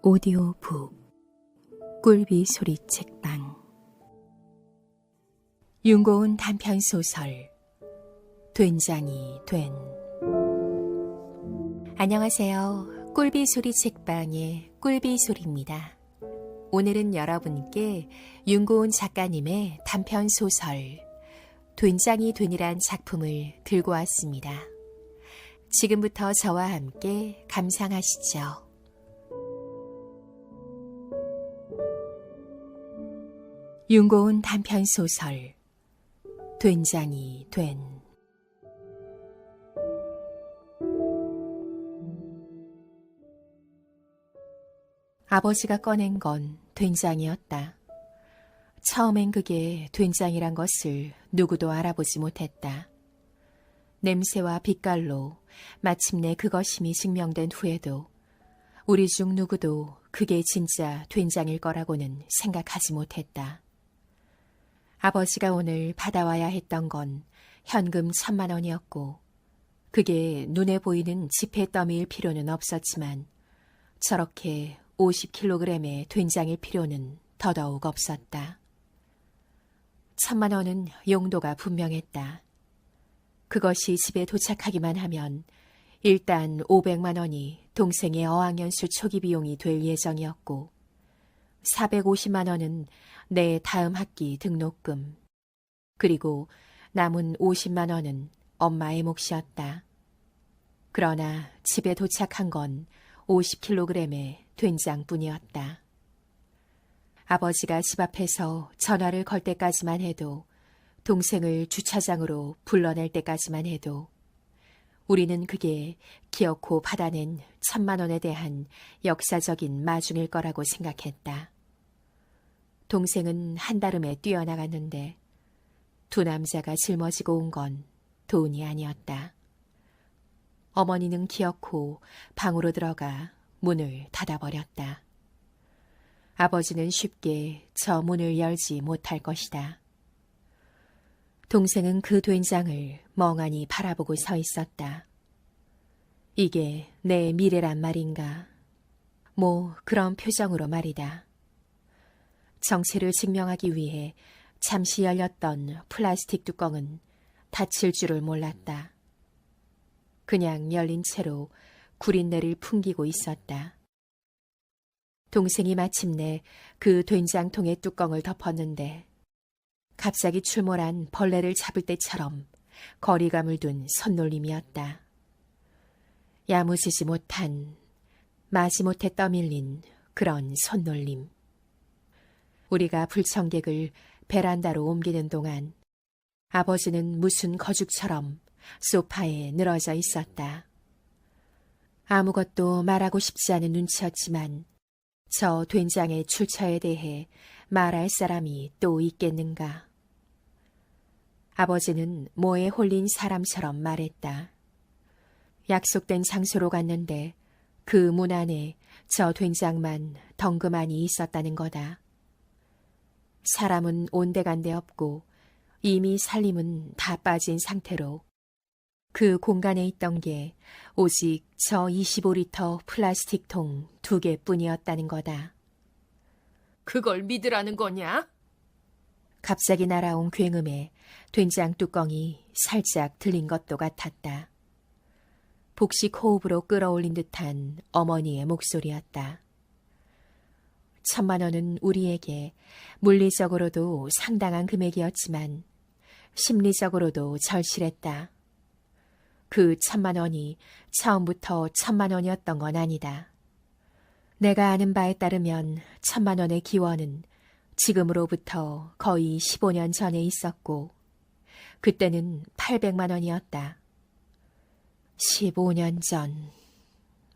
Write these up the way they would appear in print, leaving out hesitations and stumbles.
오디오북 꿀비 소리 책방 윤고은 단편소설 된장이 된. 안녕하세요. 꿀비 소리 책방의 꿀비 소리입니다. 오늘은 여러분께 윤고은 작가님의 단편소설 된장이 된이란 작품을 들고 왔습니다. 지금부터 저와 함께 감상하시죠. 윤고은 단편소설 된장이 된. 아버지가 꺼낸 건 된장이었다. 처음엔 그게 된장이란 것을 누구도 알아보지 못했다. 냄새와 빛깔로 마침내 그것임이 증명된 후에도 우리 중 누구도 그게 진짜 된장일 거라고는 생각하지 못했다. 아버지가 오늘 받아와야 했던 건 현금 1,000만 원이었고 그게 눈에 보이는 지폐 더미일 필요는 없었지만 저렇게 50kg의 된장일 필요는 더더욱 없었다. 1,000만 원은 용도가 분명했다. 그것이 집에 도착하기만 하면 일단 500만 원이 동생의 어학연수 초기 비용이 될 예정이었고 450만 원은 내 다음 학기 등록금, 그리고 남은 50만 원은 엄마의 몫이었다. 그러나 집에 도착한 건 50kg의 된장뿐이었다. 아버지가 집 앞에서 전화를 걸 때까지만 해도, 동생을 주차장으로 불러낼 때까지만 해도 우리는 그게 기어코 받아낸 1,000만 원에 대한 역사적인 마중일 거라고 생각했다. 동생은 한달음에 뛰어나갔는데 두 남자가 짊어지고 온 건 돈이 아니었다. 어머니는 기어코 방으로 들어가 문을 닫아버렸다. 아버지는 쉽게 저 문을 열지 못할 것이다. 동생은 그 된장을 멍하니 바라보고 서 있었다. 이게 내 미래란 말인가? 뭐 그런 표정으로 말이다. 정체를 증명하기 위해 잠시 열렸던 플라스틱 뚜껑은 닫힐 줄을 몰랐다. 그냥 열린 채로 구린내를 풍기고 있었다. 동생이 마침내 그 된장통의 뚜껑을 덮었는데 갑자기 출몰한 벌레를 잡을 때처럼 거리감을 둔 손놀림이었다. 야무지지 못한, 마지못해 떠밀린 그런 손놀림. 우리가 불청객을 베란다로 옮기는 동안 아버지는 무슨 거죽처럼 소파에 늘어져 있었다. 아무것도 말하고 싶지 않은 눈치였지만 저 된장의 출처에 대해 말할 사람이 또 있겠는가. 아버지는 모에 홀린 사람처럼 말했다. 약속된 장소로 갔는데 그 문 안에 저 된장만 덩그마니 있었다는 거다. 사람은 온데간데 없고 이미 살림은 다 빠진 상태로 그 공간에 있던 게 오직 저 25리터 플라스틱 통 2개뿐이었다는 거다. 그걸 믿으라는 거냐? 갑자기 날아온 굉음에 된장 뚜껑이 살짝 들린 것도 같았다. 복식 호흡으로 끌어올린 듯한 어머니의 목소리였다. 1,000만 원은 우리에게 물리적으로도 상당한 금액이었지만 심리적으로도 절실했다. 그 1,000만 원이 처음부터 1,000만 원이었던 건 아니다. 내가 아는 바에 따르면 1,000만 원의 기원은 지금으로부터 거의 15년 전에 있었고 그때는 800만 원이었다. 15년 전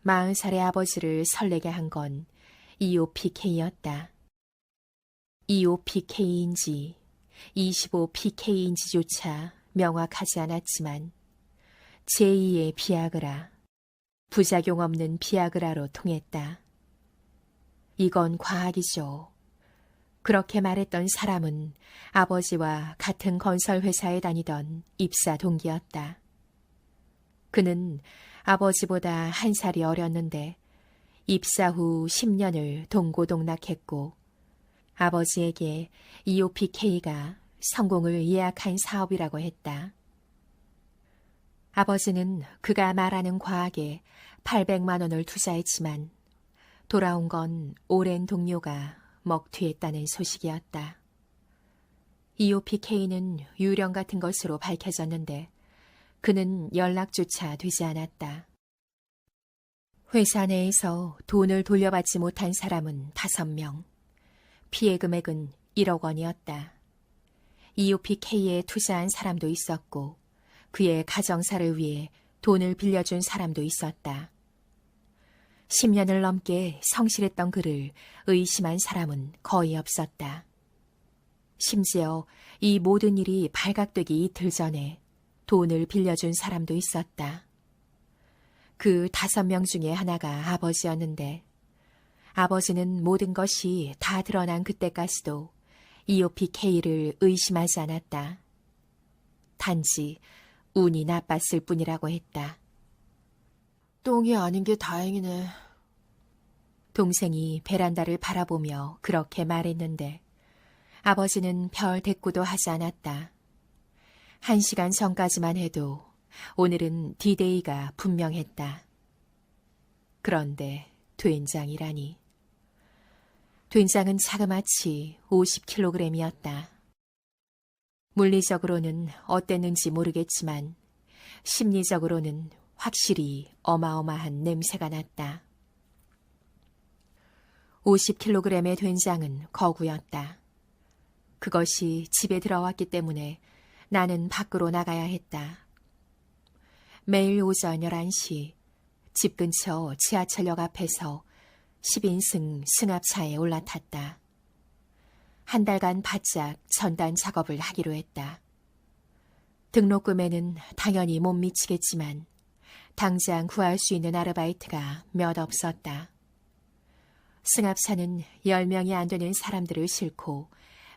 40살의 아버지를 설레게 한 건 EOPK였다. EOPK인지 25PK인지조차 명확하지 않았지만 제2의 비아그라, 부작용 없는 비아그라로 통했다. 이건 과학이죠. 그렇게 말했던 사람은 아버지와 같은 건설회사에 다니던 입사 동기였다. 그는 아버지보다 1살이 어렸는데 입사 후 10년을 동고동락했고 아버지에게 EOPK가 성공을 예약한 사업이라고 했다. 아버지는 그가 말하는 과학에 800만 원을 투자했지만 돌아온 건 오랜 동료가 먹튀했다는 소식이었다. EOPK는 유령 같은 것으로 밝혀졌는데 그는 연락조차 되지 않았다. 회사 내에서 돈을 돌려받지 못한 사람은 5명, 피해 금액은 1억 원이었다. EOPK에 투자한 사람도 있었고 그의 가정사를 위해 돈을 빌려준 사람도 있었다. 10년을 넘게 성실했던 그를 의심한 사람은 거의 없었다. 심지어 이 모든 일이 발각되기 이틀 전에 돈을 빌려준 사람도 있었다. 그 5명 중에 하나가 아버지였는데 아버지는 모든 것이 다 드러난 그때까지도 EOPK를 의심하지 않았다. 단지 운이 나빴을 뿐이라고 했다. 똥이 아닌 게 다행이네. 동생이 베란다를 바라보며 그렇게 말했는데 아버지는 별 대꾸도 하지 않았다. 1시간 전까지만 해도 오늘은 D-Day가 분명했다. 그런데 된장이라니. 된장은 자그마치 50kg이었다. 물리적으로는 어땠는지 모르겠지만 심리적으로는 확실히 어마어마한 냄새가 났다. 50kg의 된장은 거구였다. 그것이 집에 들어왔기 때문에 나는 밖으로 나가야 했다. 매일 오전 11시 집 근처 지하철역 앞에서 10인승 승합차에 올라탔다. 한 달간 바짝 전단 작업을 하기로 했다. 등록금에는 당연히 못 미치겠지만 당장 구할 수 있는 아르바이트가 몇 없었다. 승합차는 10명이 안 되는 사람들을 싣고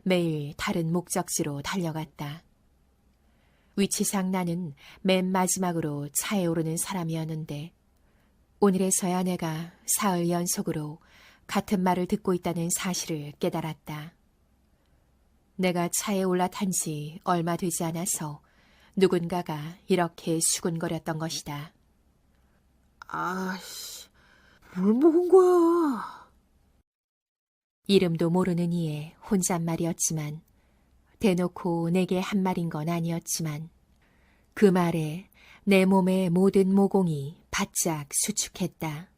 매일 다른 목적지로 달려갔다. 위치상 나는 맨 마지막으로 차에 오르는 사람이었는데 오늘에서야 내가 사흘 연속으로 같은 말을 듣고 있다는 사실을 깨달았다. 내가 차에 올라탄 지 얼마 되지 않아서 누군가가 이렇게 수군거렸던 것이다. 아이씨, 뭘 먹은 거야? 이름도 모르는 이의 혼잣말이었지만 대놓고 내게 한 말인 건 아니었지만 그 말에 내 몸의 모든 모공이 바짝 수축했다.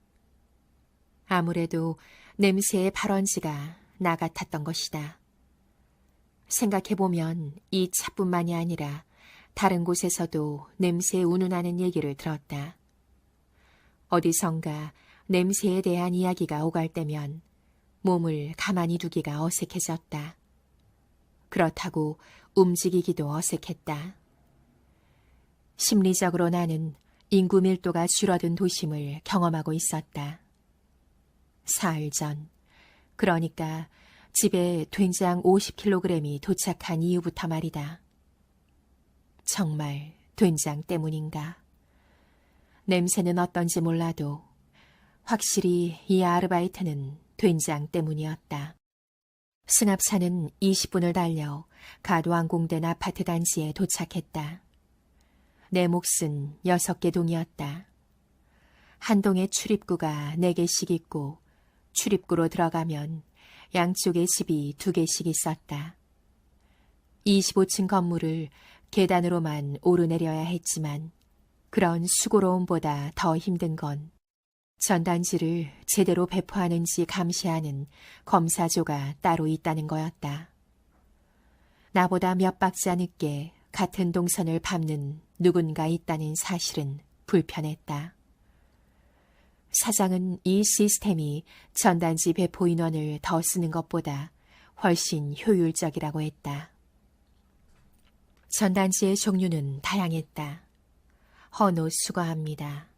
아무래도 냄새의 발원지가 나 같았던 것이다. 생각해보면 이 차뿐만이 아니라 다른 곳에서도 냄새에 운운하는 얘기를 들었다. 어디선가 냄새에 대한 이야기가 오갈 때면 몸을 가만히 두기가 어색해졌다. 그렇다고 움직이기도 어색했다. 심리적으로 나는 인구 밀도가 줄어든 도심을 경험하고 있었다. 사흘 전, 그러니까 집에 된장 50kg이 도착한 이후부터 말이다. 정말 된장 때문인가? 냄새는 어떤지 몰라도 확실히 이 아르바이트는 된장 때문이었다. 승합차는 20분을 달려 갓 완공된 아파트 단지에 도착했다. 내 몫은 6개 동이었다. 한 동의 출입구가 4개씩 있고 출입구로 들어가면 양쪽에 집이 2개씩 있었다. 25층 건물을 계단으로만 오르내려야 했지만 그런 수고로움보다 더 힘든 건 전단지를 제대로 배포하는지 감시하는 검사조가 따로 있다는 거였다. 나보다 몇 박자 늦게 같은 동선을 밟는 누군가 있다는 사실은 불편했다. 사장은 이 시스템이 전단지 배포 인원을 더 쓰는 것보다 훨씬 효율적이라고 했다. 전단지의 종류는 다양했다. 헌옷 수거합니다.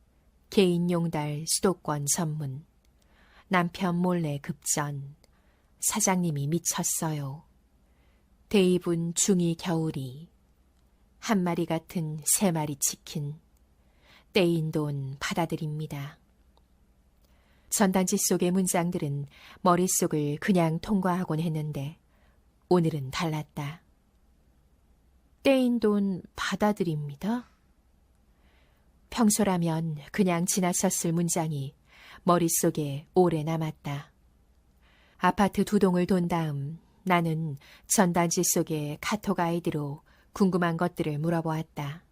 개인용 달 수도권 전문. 남편 몰래 급전. 사장님이 미쳤어요. 대입은 중2 겨울이. 한 마리 같은 3마리 치킨. 떼인 돈 받아들입니다. 전단지 속의 문장들은 머릿속을 그냥 통과하곤 했는데 오늘은 달랐다. 떼인 돈 받아드립니다. 평소라면 그냥 지나쳤을 문장이 머릿속에 오래 남았다. 아파트 2동을 돈 다음 나는 전단지 속의 카톡 아이디로 궁금한 것들을 물어보았다.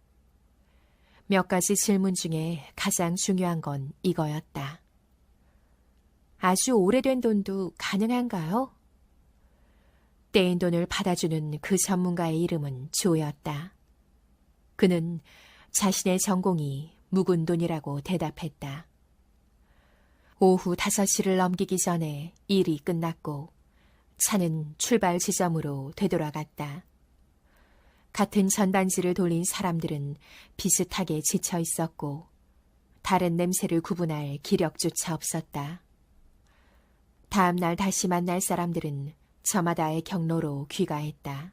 몇 가지 질문 중에 가장 중요한 건 이거였다. 아주 오래된 돈도 가능한가요? 떼인 돈을 받아주는 그 전문가의 이름은 조였다. 그는 자신의 전공이 묵은 돈이라고 대답했다. 오후 5시를 넘기기 전에 일이 끝났고 차는 출발 지점으로 되돌아갔다. 같은 전단지를 돌린 사람들은 비슷하게 지쳐 있었고 다른 냄새를 구분할 기력조차 없었다. 다음 날 다시 만날 사람들은 저마다의 경로로 귀가했다.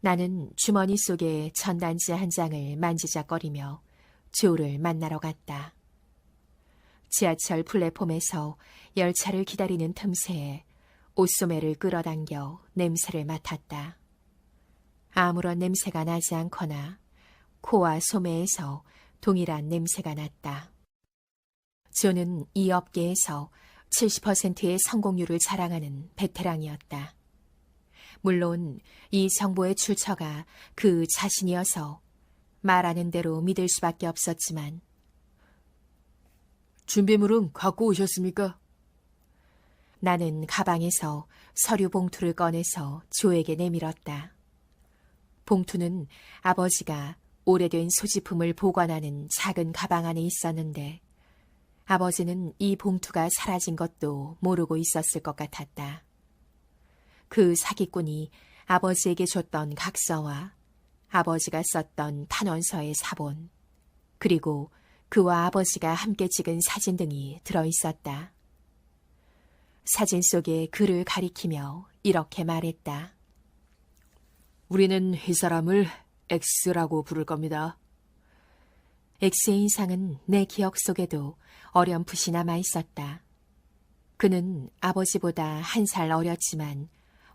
나는 주머니 속에 전단지 한 장을 만지작거리며 조를 만나러 갔다. 지하철 플랫폼에서 열차를 기다리는 틈새에 옷소매를 끌어당겨 냄새를 맡았다. 아무런 냄새가 나지 않거나 코와 소매에서 동일한 냄새가 났다. 조는 이 업계에서 70%의 성공률을 자랑하는 베테랑이었다. 물론 이 정보의 출처가 그 자신이어서 말하는 대로 믿을 수밖에 없었지만 준비물은 갖고 오셨습니까? 나는 가방에서 서류 봉투를 꺼내서 조에게 내밀었다. 봉투는 아버지가 오래된 소지품을 보관하는 작은 가방 안에 있었는데 아버지는 이 봉투가 사라진 것도 모르고 있었을 것 같았다. 그 사기꾼이 아버지에게 줬던 각서와 아버지가 썼던 탄원서의 사본, 그리고 그와 아버지가 함께 찍은 사진 등이 들어있었다. 사진 속에 그를 가리키며 이렇게 말했다. 우리는 이 사람을 X라고 부를 겁니다. X의 인상은 내 기억 속에도 어렴풋이 남아 있었다. 그는 아버지보다 1살 어렸지만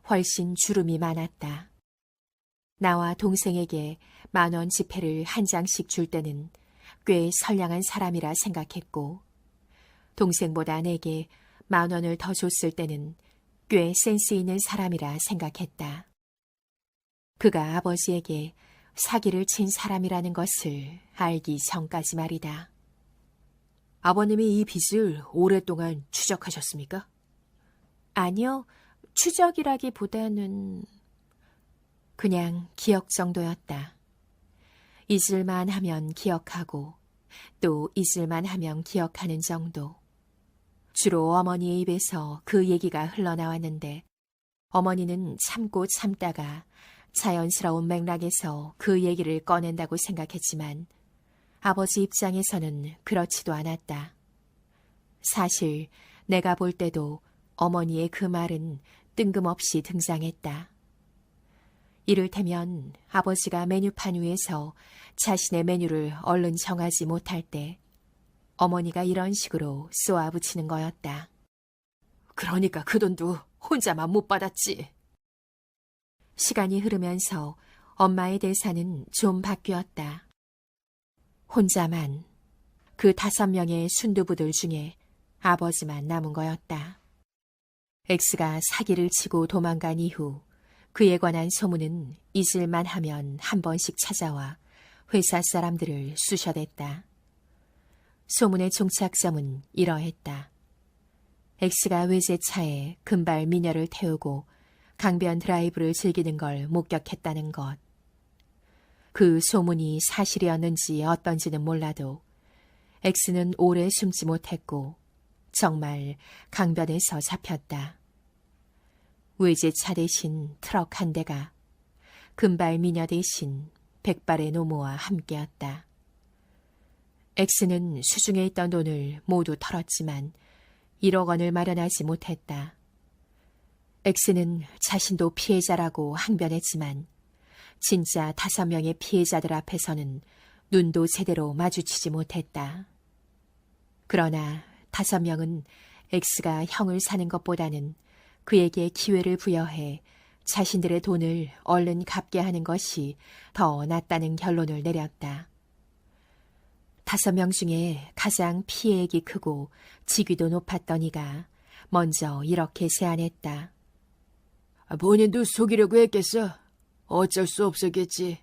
훨씬 주름이 많았다. 나와 동생에게 10,000원 지폐를 한 장씩 줄 때는 꽤 선량한 사람이라 생각했고 동생보다 내게 10,000원을 더 줬을 때는 꽤 센스 있는 사람이라 생각했다. 그가 아버지에게 사기를 친 사람이라는 것을 알기 전까지 말이다. 아버님이 이 빚을 오랫동안 추적하셨습니까? 아니요, 추적이라기보다는 그냥 기억 정도였다. 잊을만 하면 기억하고 또 잊을만 하면 기억하는 정도. 주로 어머니의 입에서 그 얘기가 흘러나왔는데 어머니는 참고 참다가 자연스러운 맥락에서 그 얘기를 꺼낸다고 생각했지만 아버지 입장에서는 그렇지도 않았다. 사실 내가 볼 때도 어머니의 그 말은 뜬금없이 등장했다. 이를테면 아버지가 메뉴판 위에서 자신의 메뉴를 얼른 정하지 못할 때 어머니가 이런 식으로 쏘아붙이는 거였다. 그러니까 그 돈도 혼자만 못 받았지. 시간이 흐르면서 엄마의 대사는 좀 바뀌었다. 혼자만, 그 5명의 순두부들 중에 아버지만 남은 거였다. X가 사기를 치고 도망간 이후 그에 관한 소문은 잊을만 하면 한 번씩 찾아와 회사 사람들을 쑤셔댔다. 소문의 종착점은 이러했다. X가 외제차에 금발 미녀를 태우고 강변 드라이브를 즐기는 걸 목격했다는 것. 그 소문이 사실이었는지 어떤지는 몰라도 X는 오래 숨지 못했고 정말 강변에서 잡혔다. 외제차 대신 트럭 한 대가 금발 미녀 대신 백발의 노모와 함께였다. X는 수중에 있던 돈을 모두 털었지만 1억 원을 마련하지 못했다. X는 자신도 피해자라고 항변했지만 진짜 5명의 피해자들 앞에서는 눈도 제대로 마주치지 못했다. 그러나 5명은 X가 형을 사는 것보다는 그에게 기회를 부여해 자신들의 돈을 얼른 갚게 하는 것이 더 낫다는 결론을 내렸다. 5명 중에 가장 피해액이 크고 직위도 높았던 이가 먼저 이렇게 제안했다. 본인도 속이려고 했겠어. 어쩔 수 없었겠지.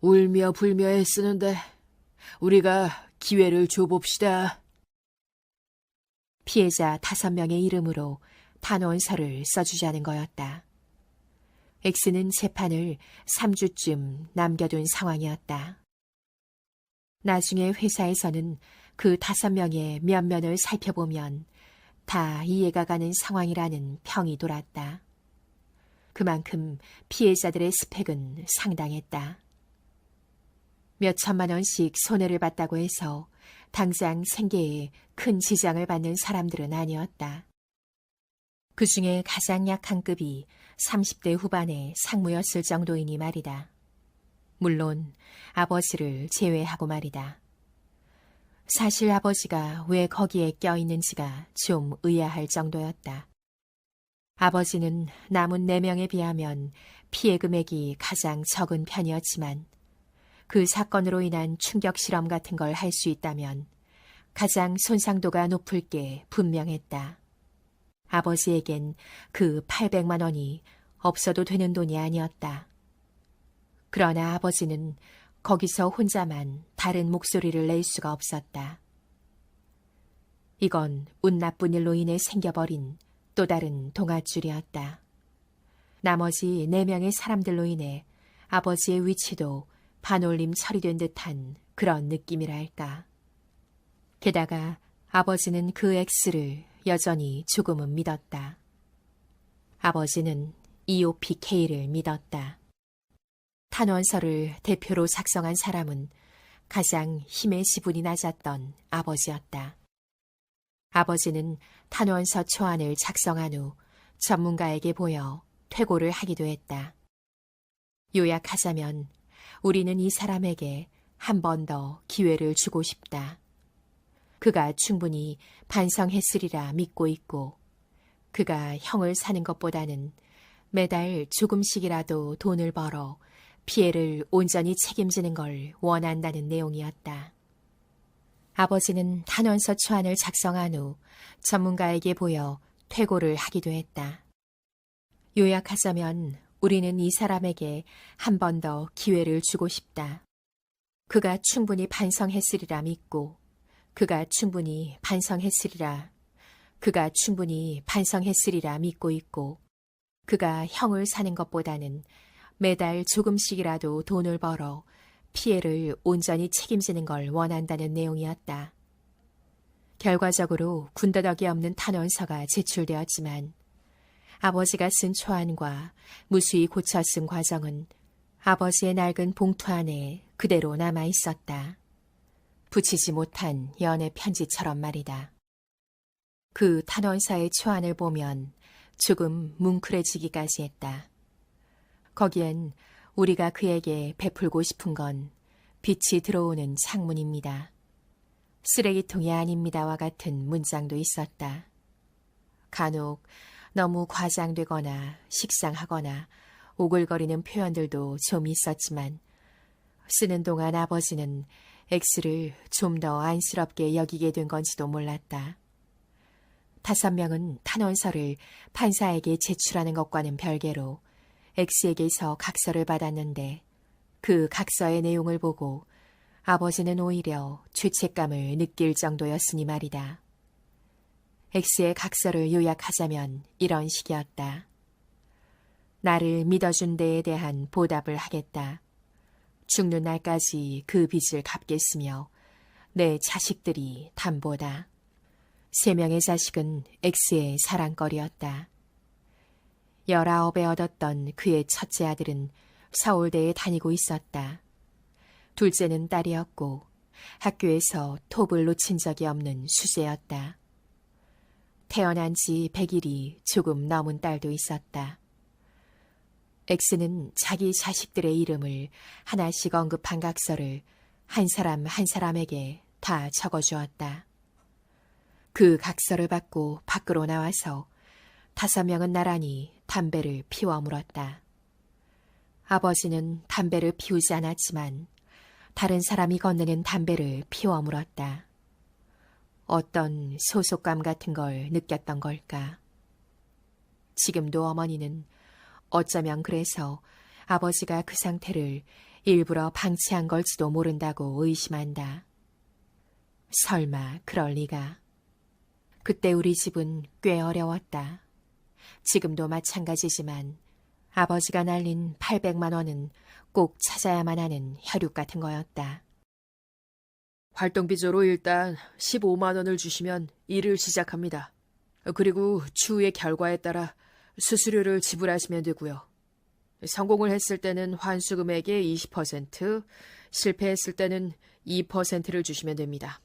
울며 불며 애쓰는데 우리가 기회를 줘봅시다. 피해자 5명의 이름으로 탄원서를 써주자는 거였다. X는 재판을 3주쯤 남겨둔 상황이었다. 나중에 회사에서는 그 5명의 면면을 살펴보면 다 이해가 가는 상황이라는 평이 돌았다. 그만큼 피해자들의 스펙은 상당했다. 몇 천만 원씩 손해를 봤다고 해서 당장 생계에 큰 지장을 받는 사람들은 아니었다. 그 중에 가장 약한 급이 30대 후반의 상무였을 정도이니 말이다. 물론 아버지를 제외하고 말이다. 사실 아버지가 왜 거기에 껴있는지가 좀 의아할 정도였다. 아버지는 남은 4명에 비하면 피해 금액이 가장 적은 편이었지만 그 사건으로 인한 충격 실험 같은 걸 할 수 있다면 가장 손상도가 높을 게 분명했다. 아버지에겐 그 800만 원이 없어도 되는 돈이 아니었다. 그러나 아버지는 거기서 혼자만 다른 목소리를 낼 수가 없었다. 이건 운 나쁜 일로 인해 생겨버린 또 다른 동아줄이었다. 나머지 4명의 사람들로 인해 아버지의 위치도 반올림 처리된 듯한 그런 느낌이랄까. 게다가 아버지는 그 X를 여전히 조금은 믿었다. 아버지는 EOPK를 믿었다. 탄원서를 대표로 작성한 사람은 가장 힘의 지분이 낮았던 아버지였다. 아버지는 탄원서 초안을 작성한 후 전문가에게 보여 퇴고를 하기도 했다. 요약하자면 우리는 이 사람에게 한 번 더 기회를 주고 싶다. 그가 충분히 반성했으리라 믿고 있고 그가 형을 사는 것보다는 매달 조금씩이라도 돈을 벌어 피해를 온전히 책임지는 걸 원한다는 내용이었다. 아버지는 탄원서 초안을 작성한 후 전문가에게 보여 퇴고를 하기도 했다. 요약하자면 우리는 이 사람에게 한 번 더 기회를 주고 싶다. 그가 충분히 반성했으리라 믿고 그가 충분히 반성했으리라 믿고 있고 그가 형을 사는 것보다는 매달 조금씩이라도 돈을 벌어 피해를 온전히 책임지는 걸 원한다는 내용이었다. 결과적으로 군더더기 없는 탄원서가 제출되었지만 아버지가 쓴 초안과 무수히 고쳐 쓴 과정은 아버지의 낡은 봉투 안에 그대로 남아 있었다. 붙이지 못한 연애 편지처럼 말이다. 그 탄원서의 초안을 보면 조금 뭉클해지기까지 했다. 거기엔 우리가 그에게 베풀고 싶은 건 빛이 들어오는 창문입니다. 쓰레기통이 아닙니다와 같은 문장도 있었다. 간혹 너무 과장되거나 식상하거나 오글거리는 표현들도 좀 있었지만 쓰는 동안 아버지는 X를 좀 더 안쓰럽게 여기게 된 건지도 몰랐다. 5명은 탄원서를 판사에게 제출하는 것과는 별개로 X에게서 각서를 받았는데 그 각서의 내용을 보고 아버지는 오히려 죄책감을 느낄 정도였으니 말이다. X의 각서를 요약하자면 이런 식이었다. 나를 믿어준 데에 대한 보답을 하겠다. 죽는 날까지 그 빚을 갚겠으며 내 자식들이 담보다. 3명의 자식은 X의 사랑거리였다. 19에 얻었던 그의 첫째 아들은 서울대에 다니고 있었다. 둘째는 딸이었고 학교에서 톱을 놓친 적이 없는 수재였다. 태어난 지 100일이 조금 넘은 딸도 있었다. X는 자기 자식들의 이름을 하나씩 언급한 각서를 한 사람 한 사람에게 다 적어주었다. 그 각서를 받고 밖으로 나와서 5명은 나란히 담배를 피워 물었다. 아버지는 담배를 피우지 않았지만 다른 사람이 건네는 담배를 피워 물었다. 어떤 소속감 같은 걸 느꼈던 걸까? 지금도 어머니는 어쩌면 그래서 아버지가 그 상태를 일부러 방치한 걸지도 모른다고 의심한다. 설마 그럴 리가. 그때 우리 집은 꽤 어려웠다. 지금도 마찬가지지만 아버지가 날린 800만 원은 꼭 찾아야만 하는 혈육 같은 거였다. 활동비조로 일단 15만 원을 주시면 일을 시작합니다. 그리고 추후의 결과에 따라 수수료를 지불하시면 되고요. 성공을 했을 때는 환수 금액의 20%, 실패했을 때는 2%를 주시면 됩니다.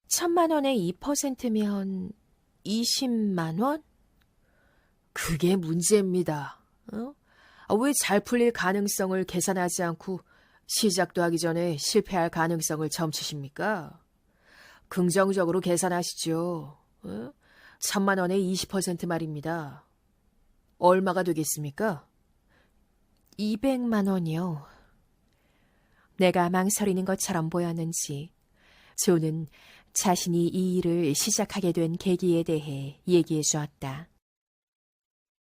1,000만 원에 2%면 20만 원? 그게 문제입니다. 왜 잘 풀릴 가능성을 계산하지 않고 시작도 하기 전에 실패할 가능성을 점치십니까? 긍정적으로 계산하시죠. 1,000만 원에 20% 말입니다. 얼마가 되겠습니까? 200만 원이요. 내가 망설이는 것처럼 보였는지 조는 자신이 이 일을 시작하게 된 계기에 대해 얘기해 주었다.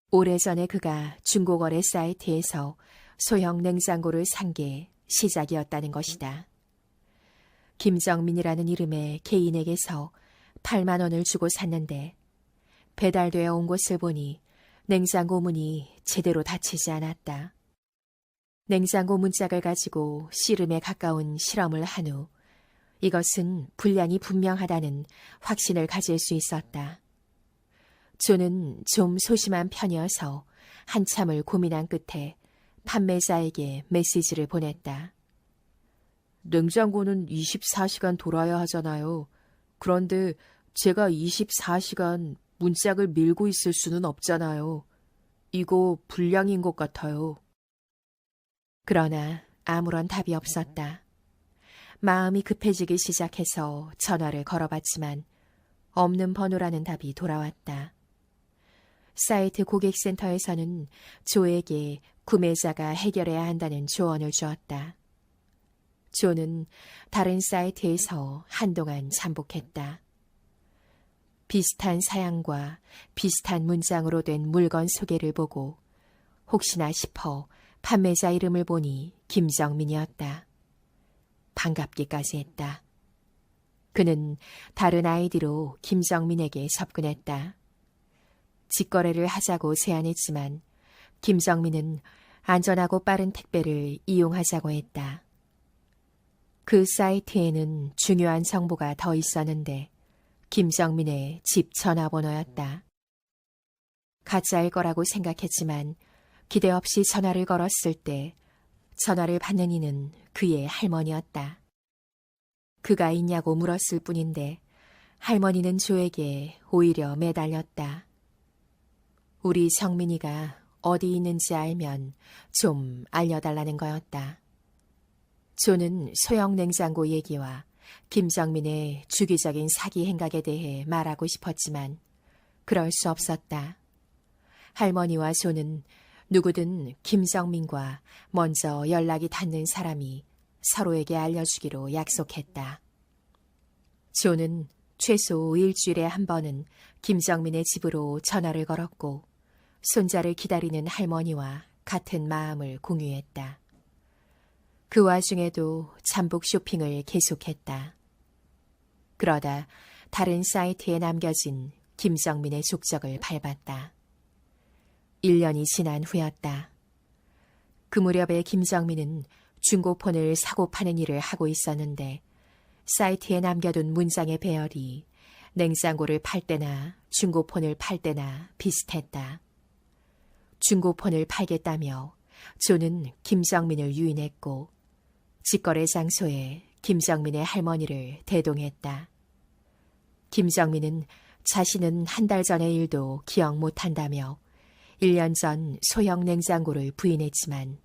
오래전에 그가 중고거래 사이트에서 소형 냉장고를 산 게 시작이었다는 것이다. 김정민이라는 이름의 개인에게서 8만 원을 주고 샀는데 배달되어 온 곳을 보니 냉장고 문이 제대로 닫히지 않았다. 냉장고 문짝을 가지고 씨름에 가까운 실험을 한 후 이것은 불량이 분명하다는 확신을 가질 수 있었다. 조는 좀 소심한 편이어서 한참을 고민한 끝에 판매자에게 메시지를 보냈다. 냉장고는 24시간 돌아야 하잖아요. 그런데 제가 24시간 문짝을 밀고 있을 수는 없잖아요. 이거 불량인 것 같아요. 그러나 아무런 답이 없었다. 마음이 급해지기 시작해서 전화를 걸어봤지만 없는 번호라는 답이 돌아왔다. 사이트 고객센터에서는 조에게 구매자가 해결해야 한다는 조언을 주었다. 조는 다른 사이트에서 한동안 잠복했다. 비슷한 사양과 비슷한 문장으로 된 물건 소개를 보고 혹시나 싶어 판매자 이름을 보니 김정민이었다. 반갑기까지 했다. 그는 다른 아이디로 김정민에게 접근했다. 직거래를 하자고 제안했지만 김정민은 안전하고 빠른 택배를 이용하자고 했다. 그 사이트에는 중요한 정보가 더 있었는데 김정민의 집 전화번호였다. 가짜일 거라고 생각했지만 기대 없이 전화를 걸었을 때 전화를 받는 이는 그의 할머니였다. 그가 있냐고 물었을 뿐인데 할머니는 조에게 오히려 매달렸다. 우리 정민이가 어디 있는지 알면 좀 알려달라는 거였다. 조는 소형 냉장고 얘기와 김정민의 주기적인 사기 행각에 대해 말하고 싶었지만 그럴 수 없었다. 할머니와 조는 누구든 김정민과 먼저 연락이 닿는 사람이 서로에게 알려주기로 약속했다. 조는 최소 일주일에 한 번은 김정민의 집으로 전화를 걸었고 손자를 기다리는 할머니와 같은 마음을 공유했다. 그 와중에도 잠복 쇼핑을 계속했다. 그러다 다른 사이트에 남겨진 김정민의 족적을 밟았다. 1년이 지난 후였다. 그 무렵에 김정민은 중고폰을 사고 파는 일을 하고 있었는데 사이트에 남겨둔 문장의 배열이 냉장고를 팔 때나 중고폰을 팔 때나 비슷했다. 중고폰을 팔겠다며 조는 김정민을 유인했고 직거래 장소에 김정민의 할머니를 대동했다. 김정민은 자신은 한 달 전의 일도 기억 못한다며 1년 전 소형 냉장고를 부인했지만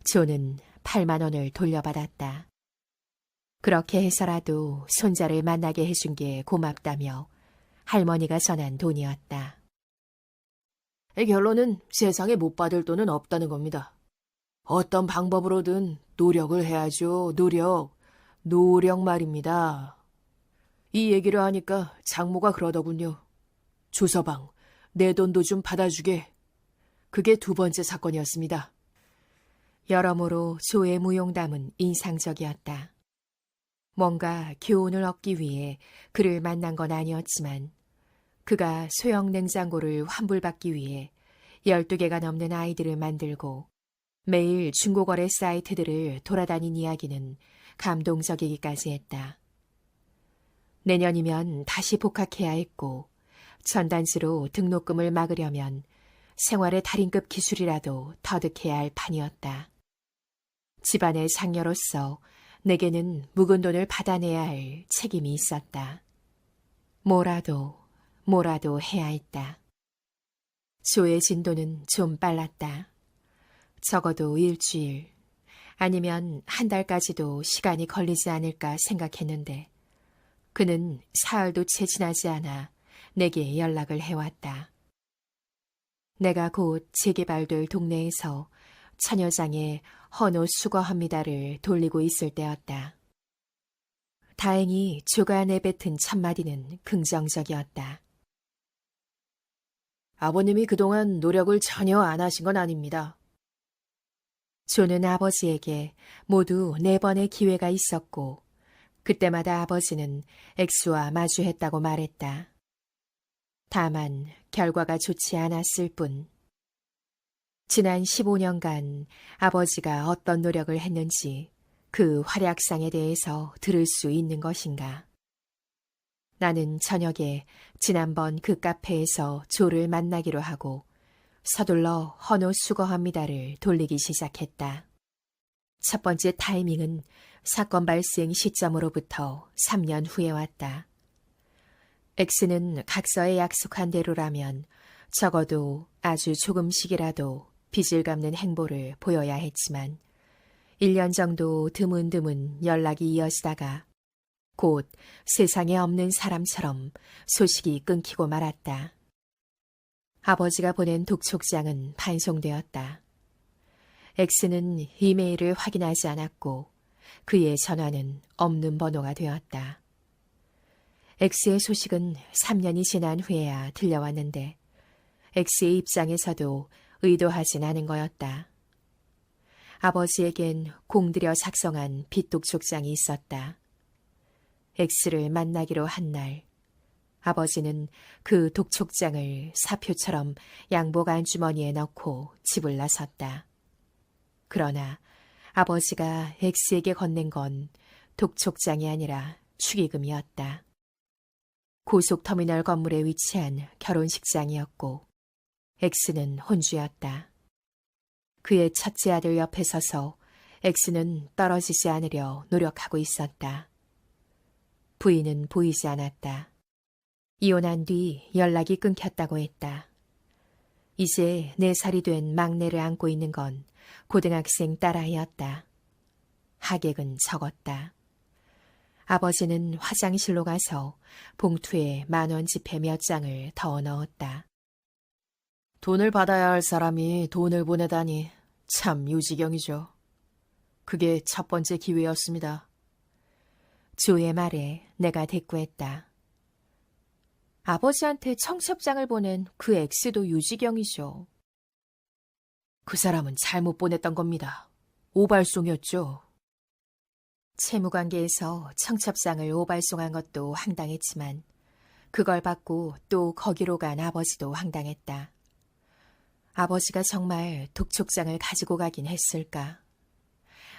조는 8만 원을 돌려받았다. 그렇게 해서라도 손자를 만나게 해준 게 고맙다며 할머니가 전한 돈이었다. 결론은 세상에 못 받을 돈은 없다는 겁니다. 어떤 방법으로든 노력을 해야죠. 노력 말입니다. 이 얘기를 하니까 장모가 그러더군요. 조서방, 내 돈도 좀 받아주게. 그게 두 번째 사건이었습니다. 여러모로 조의 무용담은 인상적이었다. 뭔가 교훈을 얻기 위해 그를 만난 건 아니었지만 그가 소형 냉장고를 환불받기 위해 12개가 넘는 아이들을 만들고 매일 중고거래 사이트들을 돌아다닌 이야기는 감동적이기까지 했다. 내년이면 다시 복학해야 했고 전단지로 등록금을 막으려면 생활의 달인급 기술이라도 터득해야 할 판이었다. 집안의 장녀로서 내게는 묵은 돈을 받아내야 할 책임이 있었다. 뭐라도 해야 했다. 조의 진도는 좀 빨랐다. 적어도 일주일, 아니면 한 달까지도 시간이 걸리지 않을까 생각했는데 그는 사흘도 채 지나지 않아 내게 연락을 해왔다. 내가 곧 재개발될 동네에서 처녀장의 헌옷 수거합니다를 돌리고 있을 때였다. 다행히 조가 내뱉은 첫마디는 긍정적이었다. 아버님이 그동안 노력을 전혀 안 하신 건 아닙니다. 조는 아버지에게 모두 4번의 기회가 있었고 그때마다 아버지는 엑스와 마주했다고 말했다. 다만 결과가 좋지 않았을 뿐. 지난 15년간 아버지가 어떤 노력을 했는지 그 활약상에 대해서 들을 수 있는 것인가. 나는 저녁에 지난번 그 카페에서 조를 만나기로 하고 서둘러 헌옷 수거합니다를 돌리기 시작했다. 첫 번째 타이밍은 사건 발생 시점으로부터 3년 후에 왔다. X는 각서에 약속한 대로라면 적어도 아주 조금씩이라도 빚을 갚는 행보를 보여야 했지만 1년 정도 드문드문 연락이 이어지다가 곧 세상에 없는 사람처럼 소식이 끊기고 말았다. 아버지가 보낸 독촉장은 반송되었다. X는 이메일을 확인하지 않았고 그의 전화는 없는 번호가 되었다. X의 소식은 3년이 지난 후에야 들려왔는데 X의 입장에서도 의도하진 않은 거였다. 아버지에겐 공들여 작성한 빚독촉장이 있었다. X를 만나기로 한 날, 아버지는 그 독촉장을 사표처럼 양복 안주머니에 넣고 집을 나섰다. 그러나 아버지가 X에게 건넨 건 독촉장이 아니라 축의금이었다. 고속터미널 건물에 위치한 결혼식장이었고 X는 혼주였다. 그의 첫째 아들 옆에 서서 X는 떨어지지 않으려 노력하고 있었다. 부인은 보이지 않았다. 이혼한 뒤 연락이 끊겼다고 했다. 이제 4살이 된 막내를 안고 있는 건 고등학생 딸아이였다. 하객은 적었다. 아버지는 화장실로 가서 봉투에 10,000원 지폐 몇 장을 더 넣었다. 돈을 받아야 할 사람이 돈을 보내다니 참 유지경이죠. 그게 첫 번째 기회였습니다. 조의 말에 내가 대꾸했다. 아버지한테 청첩장을 보낸 그 X도 유지경이죠. 그 사람은 잘못 보냈던 겁니다. 오발송이었죠. 채무관계에서 청첩장을 오발송한 것도 황당했지만 그걸 받고 또 거기로 간 아버지도 황당했다. 아버지가 정말 독촉장을 가지고 가긴 했을까?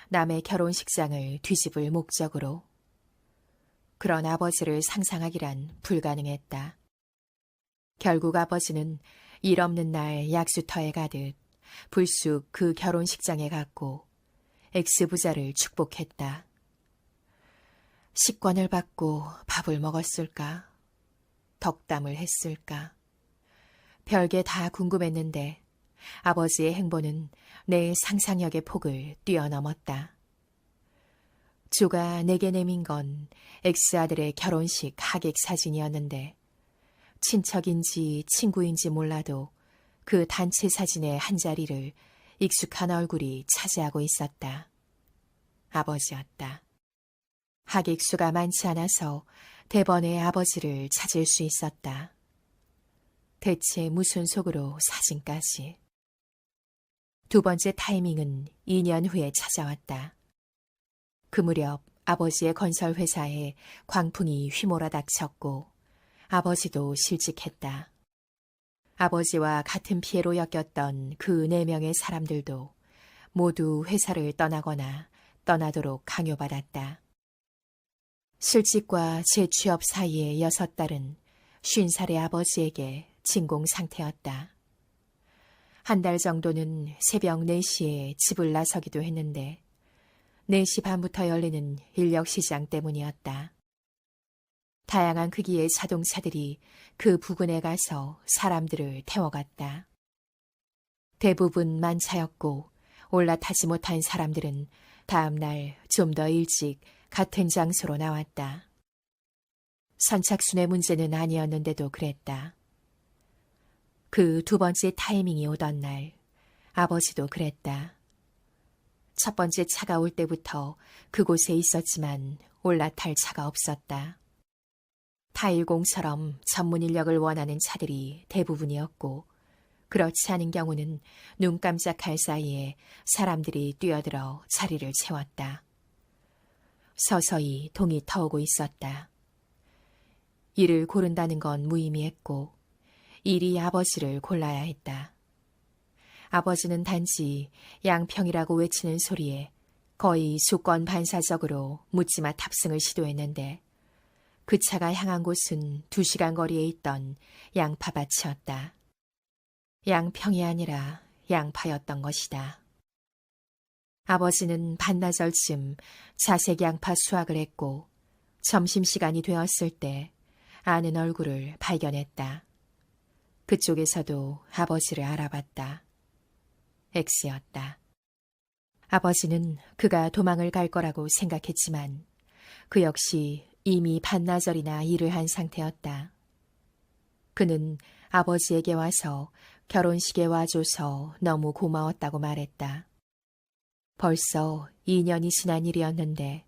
남의 결혼식장을 뒤집을 목적으로. 그런 아버지를 상상하기란 불가능했다. 결국 아버지는 일 없는 날 약수터에 가듯 불쑥 그 결혼식장에 갔고 X부자를 축복했다. 식권을 받고 밥을 먹었을까? 덕담을 했을까? 별게 다 궁금했는데 아버지의 행보는 내 상상력의 폭을 뛰어넘었다. 조가 내게 내민 건 X아들의 결혼식 하객 사진이었는데 친척인지 친구인지 몰라도 그 단체 사진의 한 자리를 익숙한 얼굴이 차지하고 있었다. 아버지였다. 하객수가 많지 않아서 대번에 아버지를 찾을 수 있었다. 대체 무슨 속으로 사진까지. 두 번째 타이밍은 2년 후에 찾아왔다. 그 무렵 아버지의 건설회사에 광풍이 휘몰아 닥쳤고 아버지도 실직했다. 아버지와 같은 피해로 엮였던 그 4명의 사람들도 모두 회사를 떠나거나 떠나도록 강요받았다. 실직과 재취업 사이의 6달은 50살의 아버지에게 진공 상태였다. 한 달 정도는 새벽 4시에 집을 나서기도 했는데 4시 반부터 열리는 인력시장 때문이었다. 다양한 크기의 자동차들이 그 부근에 가서 사람들을 태워갔다. 대부분 만차였고 올라타지 못한 사람들은 다음 날 좀 더 일찍 같은 장소로 나왔다. 선착순의 문제는 아니었는데도 그랬다. 그 두 번째 타이밍이 오던 날 아버지도 그랬다. 첫 번째 차가 올 때부터 그곳에 있었지만 올라탈 차가 없었다. 타일공처럼 전문 인력을 원하는 차들이 대부분이었고 그렇지 않은 경우는 눈 깜짝할 사이에 사람들이 뛰어들어 자리를 채웠다. 서서히 동이 터오고 있었다. 일을 고른다는 건 무의미했고 일이 아버지를 골라야 했다. 아버지는 단지 양평이라고 외치는 소리에 거의 수권 반사적으로 묻지마 탑승을 시도했는데 그 차가 향한 곳은 2시간 거리에 있던 양파밭이었다. 양평이 아니라 양파였던 것이다. 아버지는 반나절쯤 자색 양파 수확을 했고 점심시간이 되었을 때 아는 얼굴을 발견했다. 그쪽에서도 아버지를 알아봤다. X였다. 아버지는 그가 도망을 갈 거라고 생각했지만 그 역시 이미 반나절이나 일을 한 상태였다. 그는 아버지에게 와서 결혼식에 와줘서 너무 고마웠다고 말했다. 벌써 2년이 지난 일이었는데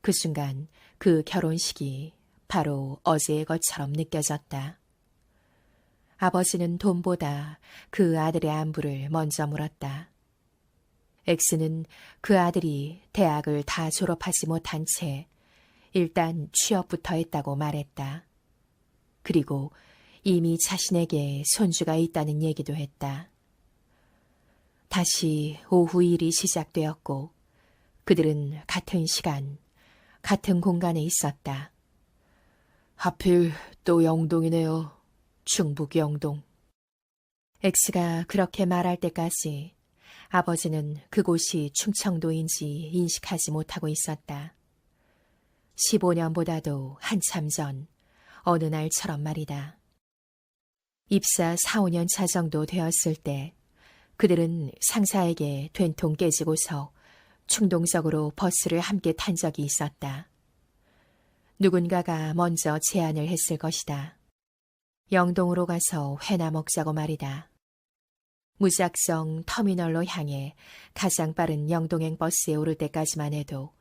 그 순간 그 결혼식이 바로 어제의 것처럼 느껴졌다. 아버지는 돈보다 그 아들의 안부를 먼저 물었다. X는 그 아들이 대학을 다 졸업하지 못한 채 일단 취업부터 했다고 말했다. 그리고 이미 자신에게 손주가 있다는 얘기도 했다. 다시 오후 일이 시작되었고 그들은 같은 시간, 같은 공간에 있었다. 하필 또 영동이네요. 충북 영동. X가 그렇게 말할 때까지 아버지는 그곳이 충청도인지 인식하지 못하고 있었다. 15년보다도 한참 전 어느 날처럼 말이다. 입사 4, 5년 차 정도 되었을 때 그들은 상사에게 된통 깨지고서 충동적으로 버스를 함께 탄 적이 있었다. 누군가가 먼저 제안을 했을 것이다. 영동으로 가서 회나 먹자고 말이다. 무작정 터미널로 향해 가장 빠른 영동행 버스에 오를 때까지만 해도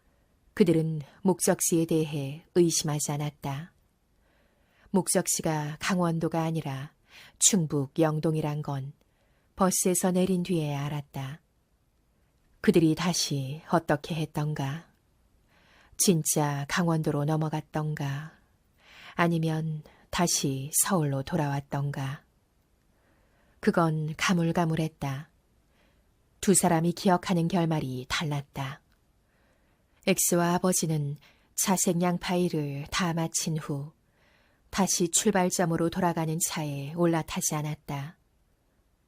그들은 목적지에 대해 의심하지 않았다. 목적지가 강원도가 아니라 충북 영동이란 건 버스에서 내린 뒤에 알았다. 그들이 다시 어떻게 했던가? 진짜 강원도로 넘어갔던가? 아니면 다시 서울로 돌아왔던가? 그건 가물가물했다. 두 사람이 기억하는 결말이 달랐다. X와 아버지는 자색 양파 일을 다 마친 후 다시 출발점으로 돌아가는 차에 올라타지 않았다.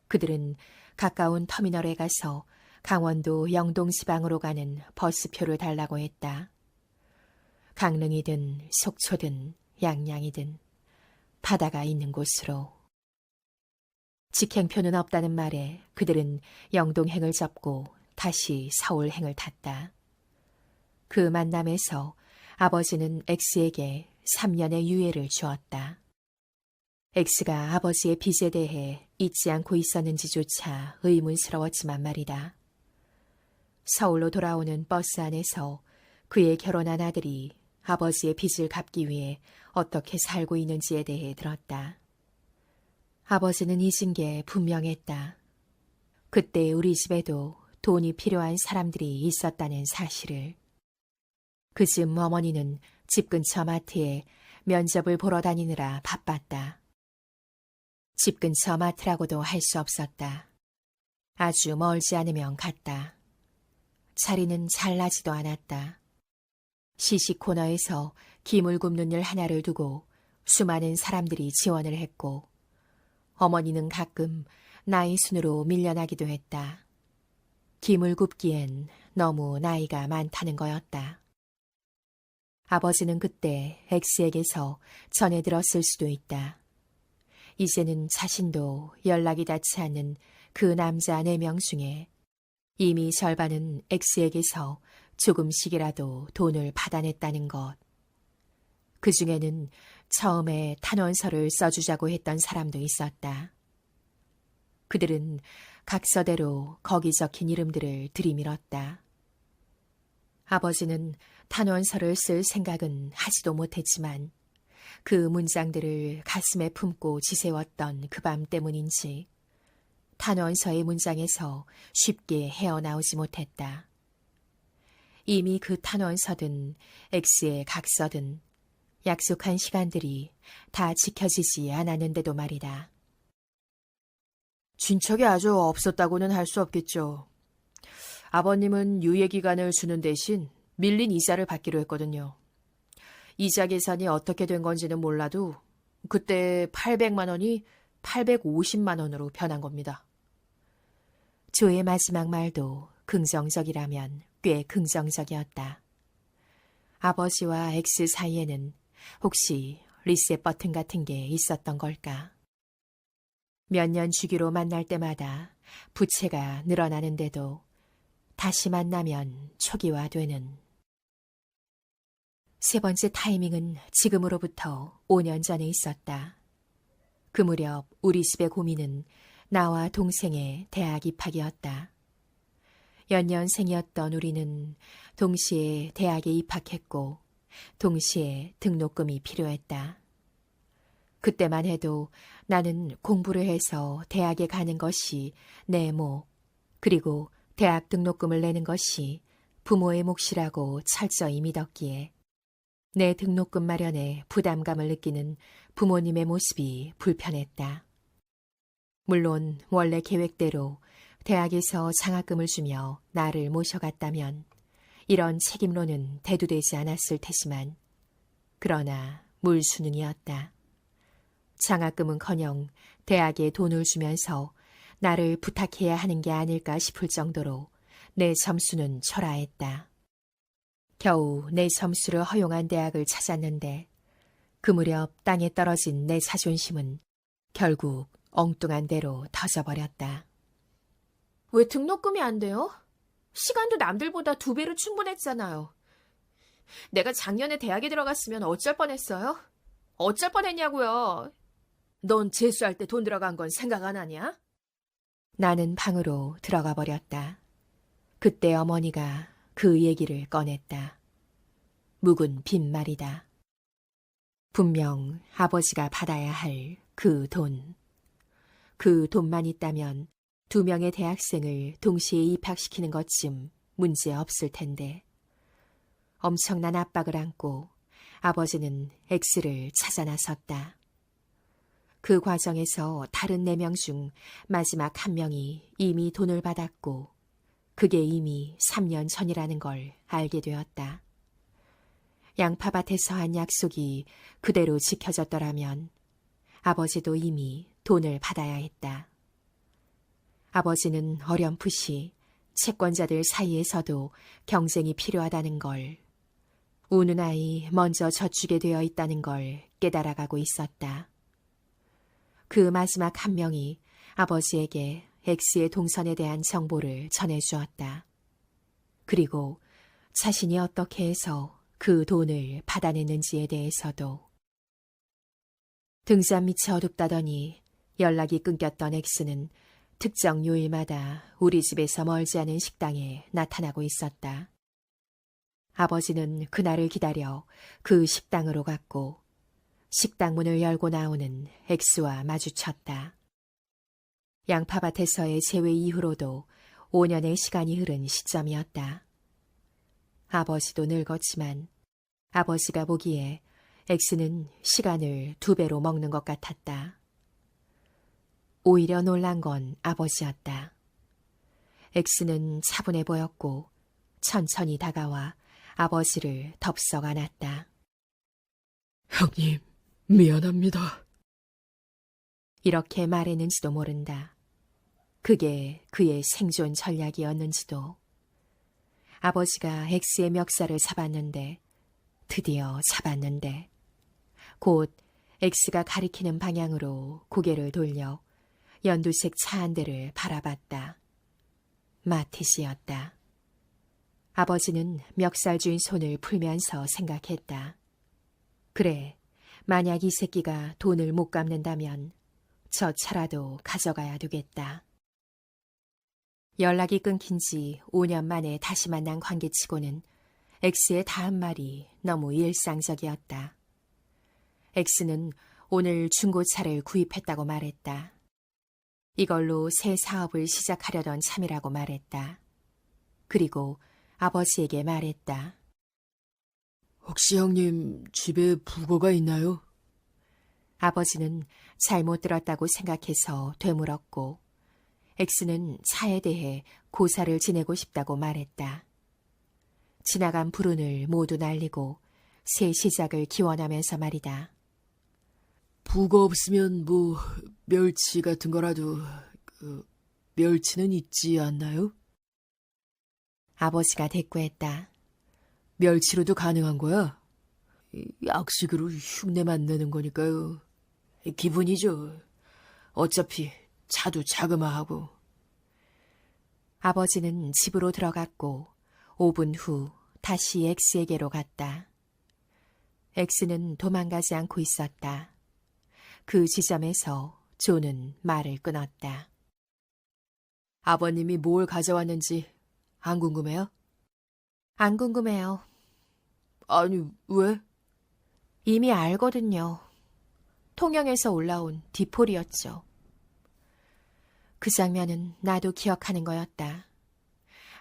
그들은 가까운 터미널에 가서 강원도 영동지방으로 가는 버스표를 달라고 했다. 강릉이든 속초든 양양이든 바다가 있는 곳으로. 직행표는 없다는 말에 그들은 영동행을 접고 다시 서울행을 탔다. 그 만남에서 아버지는 X에게 3년의 유예를 주었다. X가 아버지의 빚에 대해 잊지 않고 있었는지조차 의문스러웠지만 말이다. 서울로 돌아오는 버스 안에서 그의 결혼한 아들이 아버지의 빚을 갚기 위해 어떻게 살고 있는지에 대해 들었다. 아버지는 잊은 게 분명했다. 그때 우리 집에도 돈이 필요한 사람들이 있었다는 사실을. 그즈음 어머니는 집 근처 마트에 면접을 보러 다니느라 바빴다. 집 근처 마트라고도 할 수 없었다. 아주 멀지 않으면 갔다. 자리는 잘 나지도 않았다. 시식 코너에서 김을 굽는 일 하나를 두고 수많은 사람들이 지원을 했고 어머니는 가끔 나이 순으로 밀려나기도 했다. 김을 굽기엔 너무 나이가 많다는 거였다. 아버지는 그때 X에게서 전해 들었을 수도 있다. 이제는 자신도 연락이 닿지 않는 그 남자 4명 중에 이미 절반은 X에게서 조금씩이라도 돈을 받아냈다는 것. 그 중에는 처음에 탄원서를 써주자고 했던 사람도 있었다. 그들은 각서대로 거기 적힌 이름들을 들이밀었다. 아버지는 탄원서를 쓸 생각은 하지도 못했지만 그 문장들을 가슴에 품고 지새웠던 그 밤 때문인지 탄원서의 문장에서 쉽게 헤어나오지 못했다. 이미 그 탄원서든 X의 각서든 약속한 시간들이 다 지켜지지 않았는데도 말이다. 진척이 아주 없었다고는 할 수 없겠죠. 아버님은 유예기간을 주는 대신 밀린 이자를 받기로 했거든요. 이자 계산이 어떻게 된 건지는 몰라도 그때 800만 원이 850만 원으로 변한 겁니다. 조의 마지막 말도 긍정적이라면 꽤 긍정적이었다. 아버지와 X 사이에는 혹시 리셋 버튼 같은 게 있었던 걸까? 몇 년 주기로 만날 때마다 부채가 늘어나는데도 다시 만나면 초기화되는. 세 번째 타이밍은 지금으로부터 5년 전에 있었다. 그 무렵 우리 집의 고민은 나와 동생의 대학 입학이었다. 연년생이었던 우리는 동시에 대학에 입학했고 동시에 등록금이 필요했다. 그때만 해도 나는 공부를 해서 대학에 가는 것이 내 몫, 그리고 대학 등록금을 내는 것이 부모의 몫이라고 철저히 믿었기에 내 등록금 마련에 부담감을 느끼는 부모님의 모습이 불편했다. 물론 원래 계획대로 대학에서 장학금을 주며 나를 모셔갔다면 이런 책임론은 대두되지 않았을 테지만 그러나 물수능이었다. 장학금은커녕 대학에 돈을 주면서 나를 부탁해야 하는 게 아닐까 싶을 정도로 내 점수는 초라했다. 겨우 내 점수를 허용한 대학을 찾았는데 그 무렵 땅에 떨어진 내 자존심은 결국 엉뚱한 대로 터져버렸다. 왜 등록금이 안 돼요? 시간도 남들보다 2배로 충분했잖아요. 내가 작년에 대학에 들어갔으면 어쩔 뻔했어요? 어쩔 뻔했냐고요. 넌 재수할 때 돈 들어간 건 생각 안 하냐? 나는 방으로 들어가 버렸다. 그때 어머니가 그 얘기를 꺼냈다. 묵은 빈말이다. 분명 아버지가 받아야 할 그 돈. 그 돈만 있다면 2명의 대학생을 동시에 입학시키는 것쯤 문제 없을 텐데. 엄청난 압박을 안고 아버지는 X를 찾아 나섰다. 그 과정에서 다른 4명 중 마지막 1명이 이미 돈을 받았고 그게 이미 3년 전이라는 걸 알게 되었다. 양파밭에서 한 약속이 그대로 지켜졌더라면 아버지도 이미 돈을 받아야 했다. 아버지는 어렴풋이 채권자들 사이에서도 경쟁이 필요하다는 걸, 우는 아이 먼저 젖주게 되어 있다는 걸 깨달아가고 있었다. 그 마지막 1명이 아버지에게 X의 동선에 대한 정보를 전해주었다. 그리고 자신이 어떻게 해서 그 돈을 받아냈는지에 대해서도. 등잔 밑이 어둡다더니 연락이 끊겼던 X는 특정 요일마다 우리 집에서 멀지 않은 식당에 나타나고 있었다. 아버지는 그날을 기다려 그 식당으로 갔고 식당 문을 열고 나오는 X와 마주쳤다. 양파밭에서의 재회 이후로도 5년의 시간이 흐른 시점이었다. 아버지도 늙었지만 아버지가 보기에 X는 시간을 2배로 먹는 것 같았다. 오히려 놀란 건 아버지였다. X는 차분해 보였고 천천히 다가와 아버지를 덥석 안았다. 형님, 미안합니다. 이렇게 말했는지도 모른다. 그게 그의 생존 전략이었는지도. 아버지가 X의 멱살을 잡았는데, 드디어 잡았는데, 곧 X가 가리키는 방향으로 고개를 돌려 연두색 차 한 대를 바라봤다. 마티즈였다. 아버지는 멱살 쥔 손을 풀면서 생각했다. 그래, 만약 이 새끼가 돈을 못 갚는다면 저 차라도 가져가야 되겠다. 연락이 끊긴 지 5년 만에 다시 만난 관계치고는 X의 다음 말이 너무 일상적이었다. X는 오늘 중고차를 구입했다고 말했다. 이걸로 새 사업을 시작하려던 참이라고 말했다. 그리고 아버지에게 말했다. 혹시 형님 집에 부고가 있나요? 아버지는 잘못 들었다고 생각해서 되물었고 X는 차에 대해 고사를 지내고 싶다고 말했다. 지나간 불운을 모두 날리고 새 시작을 기원하면서 말이다. 부고 없으면 멸치 같은 거라도 멸치는 있지 않나요? 아버지가 대꾸했다. 멸치로도 가능한 거야? 약식으로 흉내만 내는 거니까요. 기분이죠. 어차피 차도 자그마하고. 아버지는 집으로 들어갔고 5분 후 다시 X에게로 갔다. X는 도망가지 않고 있었다. 그 지점에서 조는 말을 끊었다. 아버님이 뭘 가져왔는지 안 궁금해요? 안 궁금해요. 아니, 왜? 이미 알거든요. 통영에서 올라온 디폴이었죠. 그 장면은 나도 기억하는 거였다.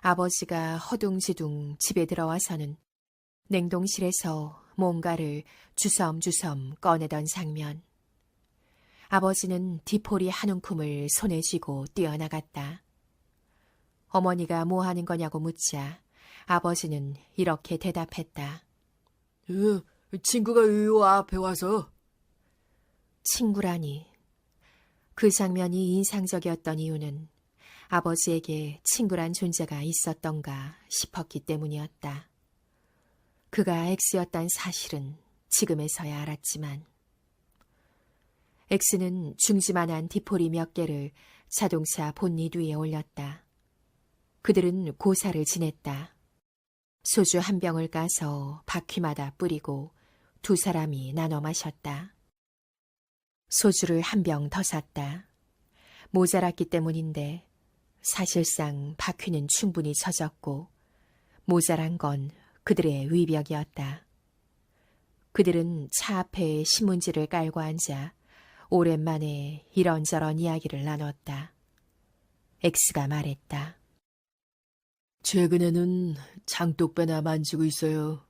아버지가 허둥지둥 집에 들어와서는 냉동실에서 뭔가를 주섬주섬 꺼내던 장면. 아버지는 디폴이 한 움큼을 손에 쥐고 뛰어나갔다. 어머니가 뭐 하는 거냐고 묻자 아버지는 이렇게 대답했다. 친구가 요 앞에 와서. 친구라니. 그 장면이 인상적이었던 이유는 아버지에게 친구란 존재가 있었던가 싶었기 때문이었다. 그가 X였단 사실은 지금에서야 알았지만 X는 중지만한 디폴이 몇 개를 자동차 본닛 위에 올렸다. 그들은 고사를 지냈다. 소주 한 병을 까서 바퀴마다 뿌리고 두 사람이 나눠 마셨다. 소주를 한 병 더 샀다. 모자랐기 때문인데 사실상 바퀴는 충분히 젖었고 모자란 건 그들의 위벽이었다. 그들은 차 앞에 신문지를 깔고 앉아 오랜만에 이런저런 이야기를 나눴다. X가 말했다. 최근에는 장독배나 만지고 있어요.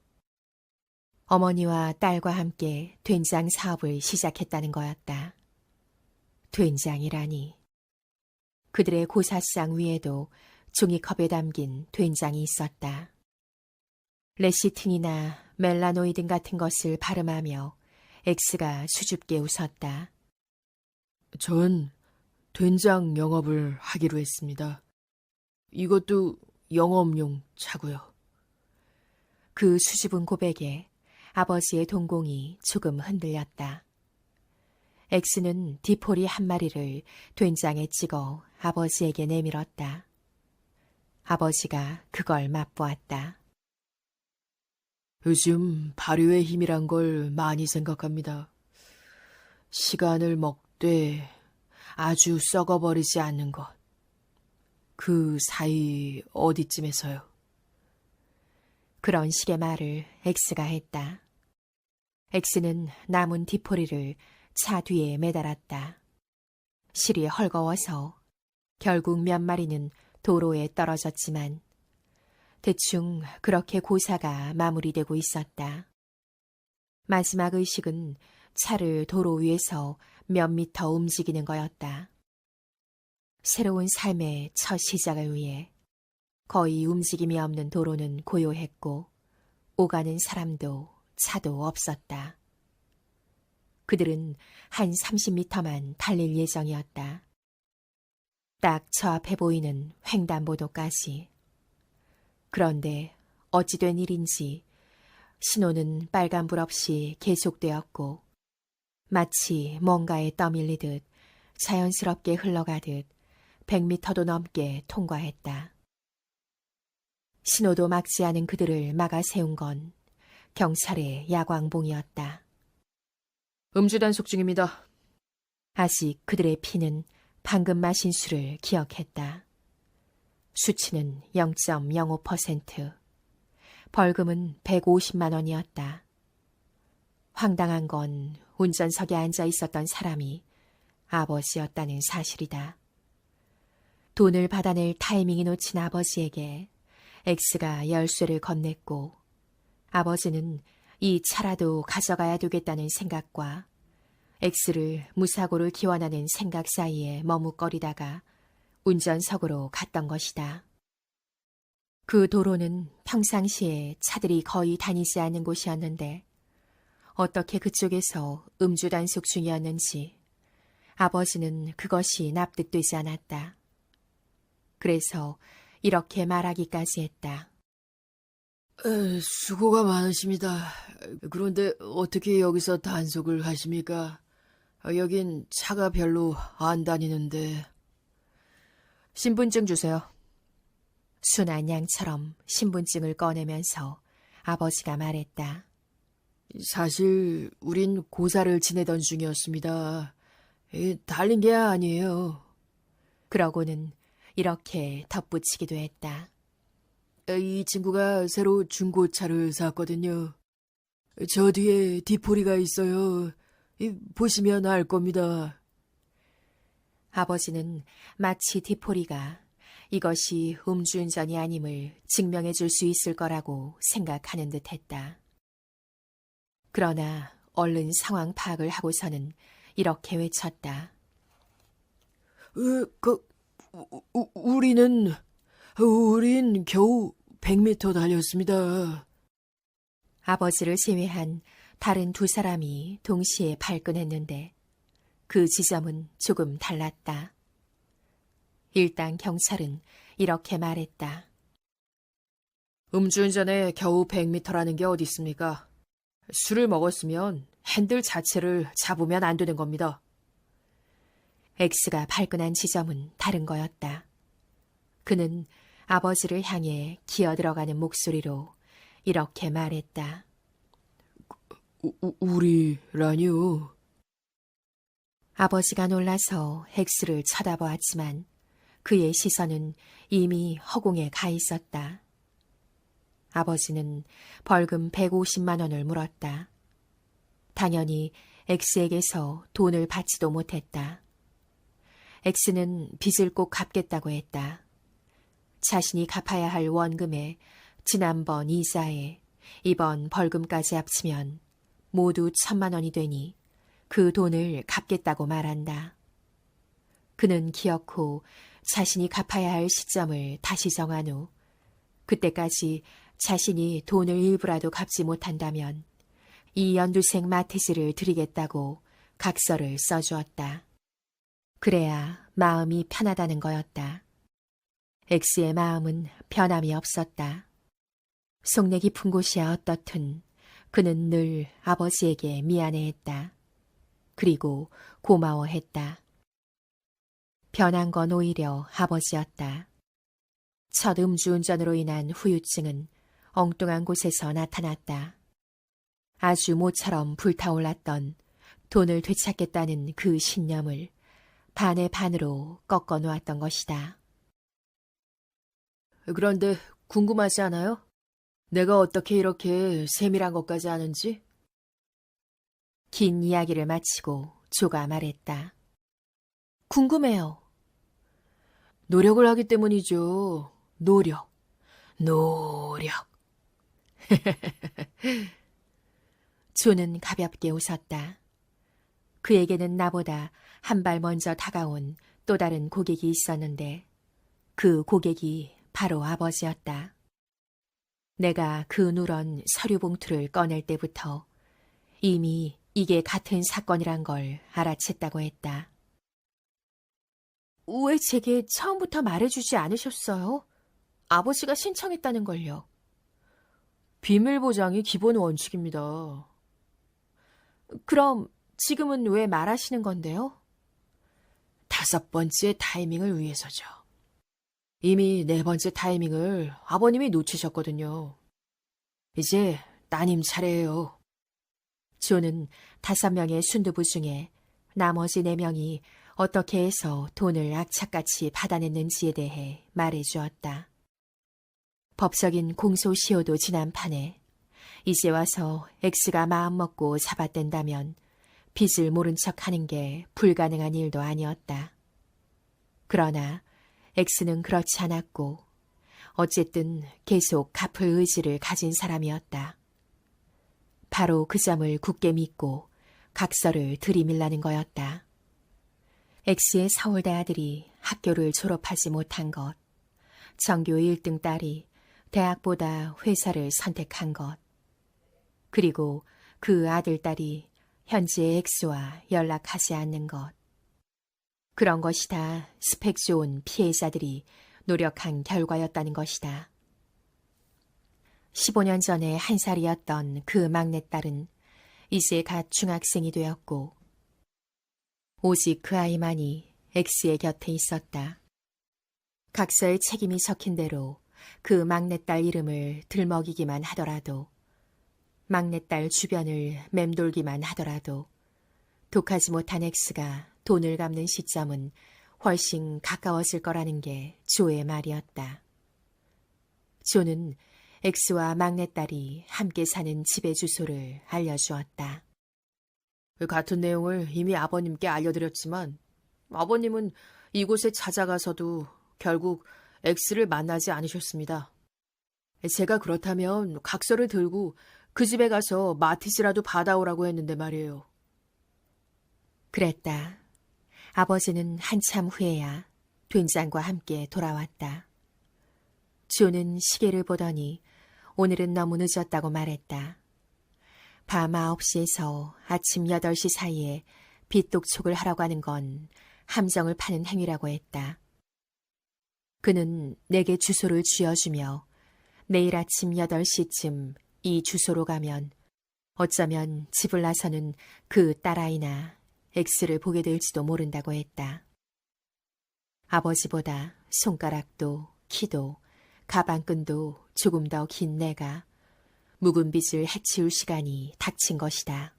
어머니와 딸과 함께 된장 사업을 시작했다는 거였다. 된장이라니. 그들의 고사상 위에도 종이컵에 담긴 된장이 있었다. 레시틴이나 멜라노이든 같은 것을 발음하며 X가 수줍게 웃었다. 전 된장 영업을 하기로 했습니다. 이것도 영업용 차고요. 그 수줍은 고백에 아버지의 동공이 조금 흔들렸다. X는 디포리 한 마리를 된장에 찍어 아버지에게 내밀었다. 아버지가 그걸 맛보았다. 요즘 발효의 힘이란 걸 많이 생각합니다. 시간을 먹되 아주 썩어버리지 않는 것. 그 사이 어디쯤에서요? 그런 식의 말을 X가 했다. X는 남은 디포리를 차 뒤에 매달았다. 실이 헐거워서 결국 몇 마리는 도로에 떨어졌지만 대충 그렇게 고사가 마무리되고 있었다. 마지막 의식은 차를 도로 위에서 몇 미터 움직이는 거였다. 새로운 삶의 첫 시작을 위해 거의 움직임이 없는 도로는 고요했고 오가는 사람도 차도 없었다. 그들은 한 30미터만 달릴 예정이었다. 딱 저 앞에 보이는 횡단보도까지. 그런데 어찌된 일인지 신호는 빨간불 없이 계속되었고 마치 뭔가에 떠밀리듯 자연스럽게 흘러가듯 100미터도 넘게 통과했다. 신호도 막지 않은 그들을 막아 세운 건 경찰의 야광봉이었다. 음주 단속 중입니다. 아직 그들의 피는 방금 마신 술을 기억했다. 수치는 0.05%, 벌금은 150만 원이었다. 황당한 건 운전석에 앉아 있었던 사람이 아버지였다는 사실이다. 돈을 받아낼 타이밍이 놓친 아버지에게 X가 열쇠를 건넸고 아버지는 이 차라도 가져가야 되겠다는 생각과 X를 무사고를 기원하는 생각 사이에 머뭇거리다가 운전석으로 갔던 것이다. 그 도로는 평상시에 차들이 거의 다니지 않는 곳이었는데 어떻게 그쪽에서 음주 단속 중이었는지 아버지는 그것이 납득되지 않았다. 그래서 이렇게 말하기까지 했다. 수고가 많으십니다. 그런데 어떻게 여기서 단속을 하십니까? 여긴 차가 별로 안 다니는데. 신분증 주세요. 순한 양처럼 신분증을 꺼내면서 아버지가 말했다. 사실 우린 고사를 지내던 중이었습니다. 달린 게 아니에요. 그러고는 이렇게 덧붙이기도 했다. 이 친구가 새로 중고차를 샀거든요. 저 뒤에 디포리가 있어요. 보시면 알 겁니다. 아버지는 마치 디포리가 이것이 음주운전이 아님을 증명해 줄 수 있을 거라고 생각하는 듯 했다. 그러나 얼른 상황 파악을 하고서는 이렇게 외쳤다. 우린 겨우 100m 달렸습니다. 아버지를 제외한 다른 두 사람이 동시에 발끈했는데 그 지점은 조금 달랐다. 일단 경찰은 이렇게 말했다. 음주운전에 겨우 100m라는 게 어디 있습니까? 술을 먹었으면 핸들 자체를 잡으면 안 되는 겁니다. X가 발끈한 지점은 다른 거였다. 그는 아버지를 향해 기어들어가는 목소리로 이렇게 말했다. 우리라니요? 아버지가 놀라서 X를 쳐다보았지만 그의 시선은 이미 허공에 가 있었다. 아버지는 벌금 150만 원을 물었다. 당연히 X에게서 돈을 받지도 못했다. X는 빚을 꼭 갚겠다고 했다. 자신이 갚아야 할 원금에 지난번 이자에 이번 벌금까지 합치면 모두 1,000만 원이 되니 그 돈을 갚겠다고 말한다. 그는 기어코 자신이 갚아야 할 시점을 다시 정한 후 그때까지 자신이 돈을 일부라도 갚지 못한다면 이 연두색 마티즈를 드리겠다고 각서를 써주었다. 그래야 마음이 편하다는 거였다. X의 마음은 변함이 없었다. 속내 깊은 곳이야 어떻든 그는 늘 아버지에게 미안해했다. 그리고 고마워했다. 변한 건 오히려 아버지였다. 첫 음주운전으로 인한 후유증은 엉뚱한 곳에서 나타났다. 아주 모처럼 불타올랐던 돈을 되찾겠다는 그 신념을 반의 반으로 꺾어 놓았던 것이다. 그런데 궁금하지 않아요? 내가 어떻게 이렇게 세밀한 것까지 아는지? 긴 이야기를 마치고 조가 말했다. 궁금해요. 노력을 하기 때문이죠. 노력. 노력. 조는 가볍게 웃었다. 그에게는 나보다 한 발 먼저 다가온 또 다른 고객이 있었는데 그 고객이 바로 아버지였다. 내가 그 누런 서류 봉투를 꺼낼 때부터 이미 이게 같은 사건이란 걸 알아챘다고 했다. 왜 제게 처음부터 말해주지 않으셨어요? 아버지가 신청했다는 걸요. 비밀 보장이 기본 원칙입니다. 그럼 지금은 왜 말하시는 건데요? 5번째 타이밍을 위해서죠. 이미 4번째 타이밍을 아버님이 놓치셨거든요. 이제 따님 차례예요. 조는 5명의 순두부 중에 나머지 4명이 어떻게 해서 돈을 악착같이 받아냈는지에 대해 말해주었다. 법적인 공소시효도 지난 판에 이제 와서 X가 마음먹고 잡아댄다면 빚을 모른 척하는 게 불가능한 일도 아니었다. 그러나 X는 그렇지 않았고 어쨌든 계속 갚을 의지를 가진 사람이었다. 바로 그 점을 굳게 믿고 각서를 들이밀라는 거였다. X의 서울대 아들이 학교를 졸업하지 못한 것, 전교 1등 딸이 대학보다 회사를 선택한 것, 그리고 그 아들, 딸이 현재 X와 연락하지 않는 것. 그런 것이 다 스펙 좋은 피해자들이 노력한 결과였다는 것이다. 15년 전에 1살이었던 그 막내딸은 이제 갓 중학생이 되었고 오직 그 아이만이 X의 곁에 있었다. 각서에 책임이 적힌 대로 그 막내딸 이름을 들먹이기만 하더라도, 막내딸 주변을 맴돌기만 하더라도 독하지 못한 X가 돈을 갚는 시점은 훨씬 가까웠을 거라는 게 조의 말이었다. 조는 X와 막내딸이 함께 사는 집의 주소를 알려주었다. 같은 내용을 이미 아버님께 알려드렸지만 아버님은 이곳에 찾아가서도 결국 X를 만나지 않으셨습니다. 제가 그렇다면 각서를 들고 그 집에 가서 마티즈라도 받아오라고 했는데 말이에요. 그랬다. 아버지는 한참 후에야 된장과 함께 돌아왔다. 조는 시계를 보더니 오늘은 너무 늦었다고 말했다. 밤 9시에서 아침 8시 사이에 빚독촉을 하라고 하는 건 함정을 파는 행위라고 했다. 그는 내게 주소를 쥐어주며 내일 아침 8시쯤 이 주소로 가면 어쩌면 집을 나서는 그 딸아이나 X를 보게 될지도 모른다고 했다. 아버지보다 손가락도 키도 가방끈도 조금 더 긴 내가 묵은 빚을 해치울 시간이 닥친 것이다.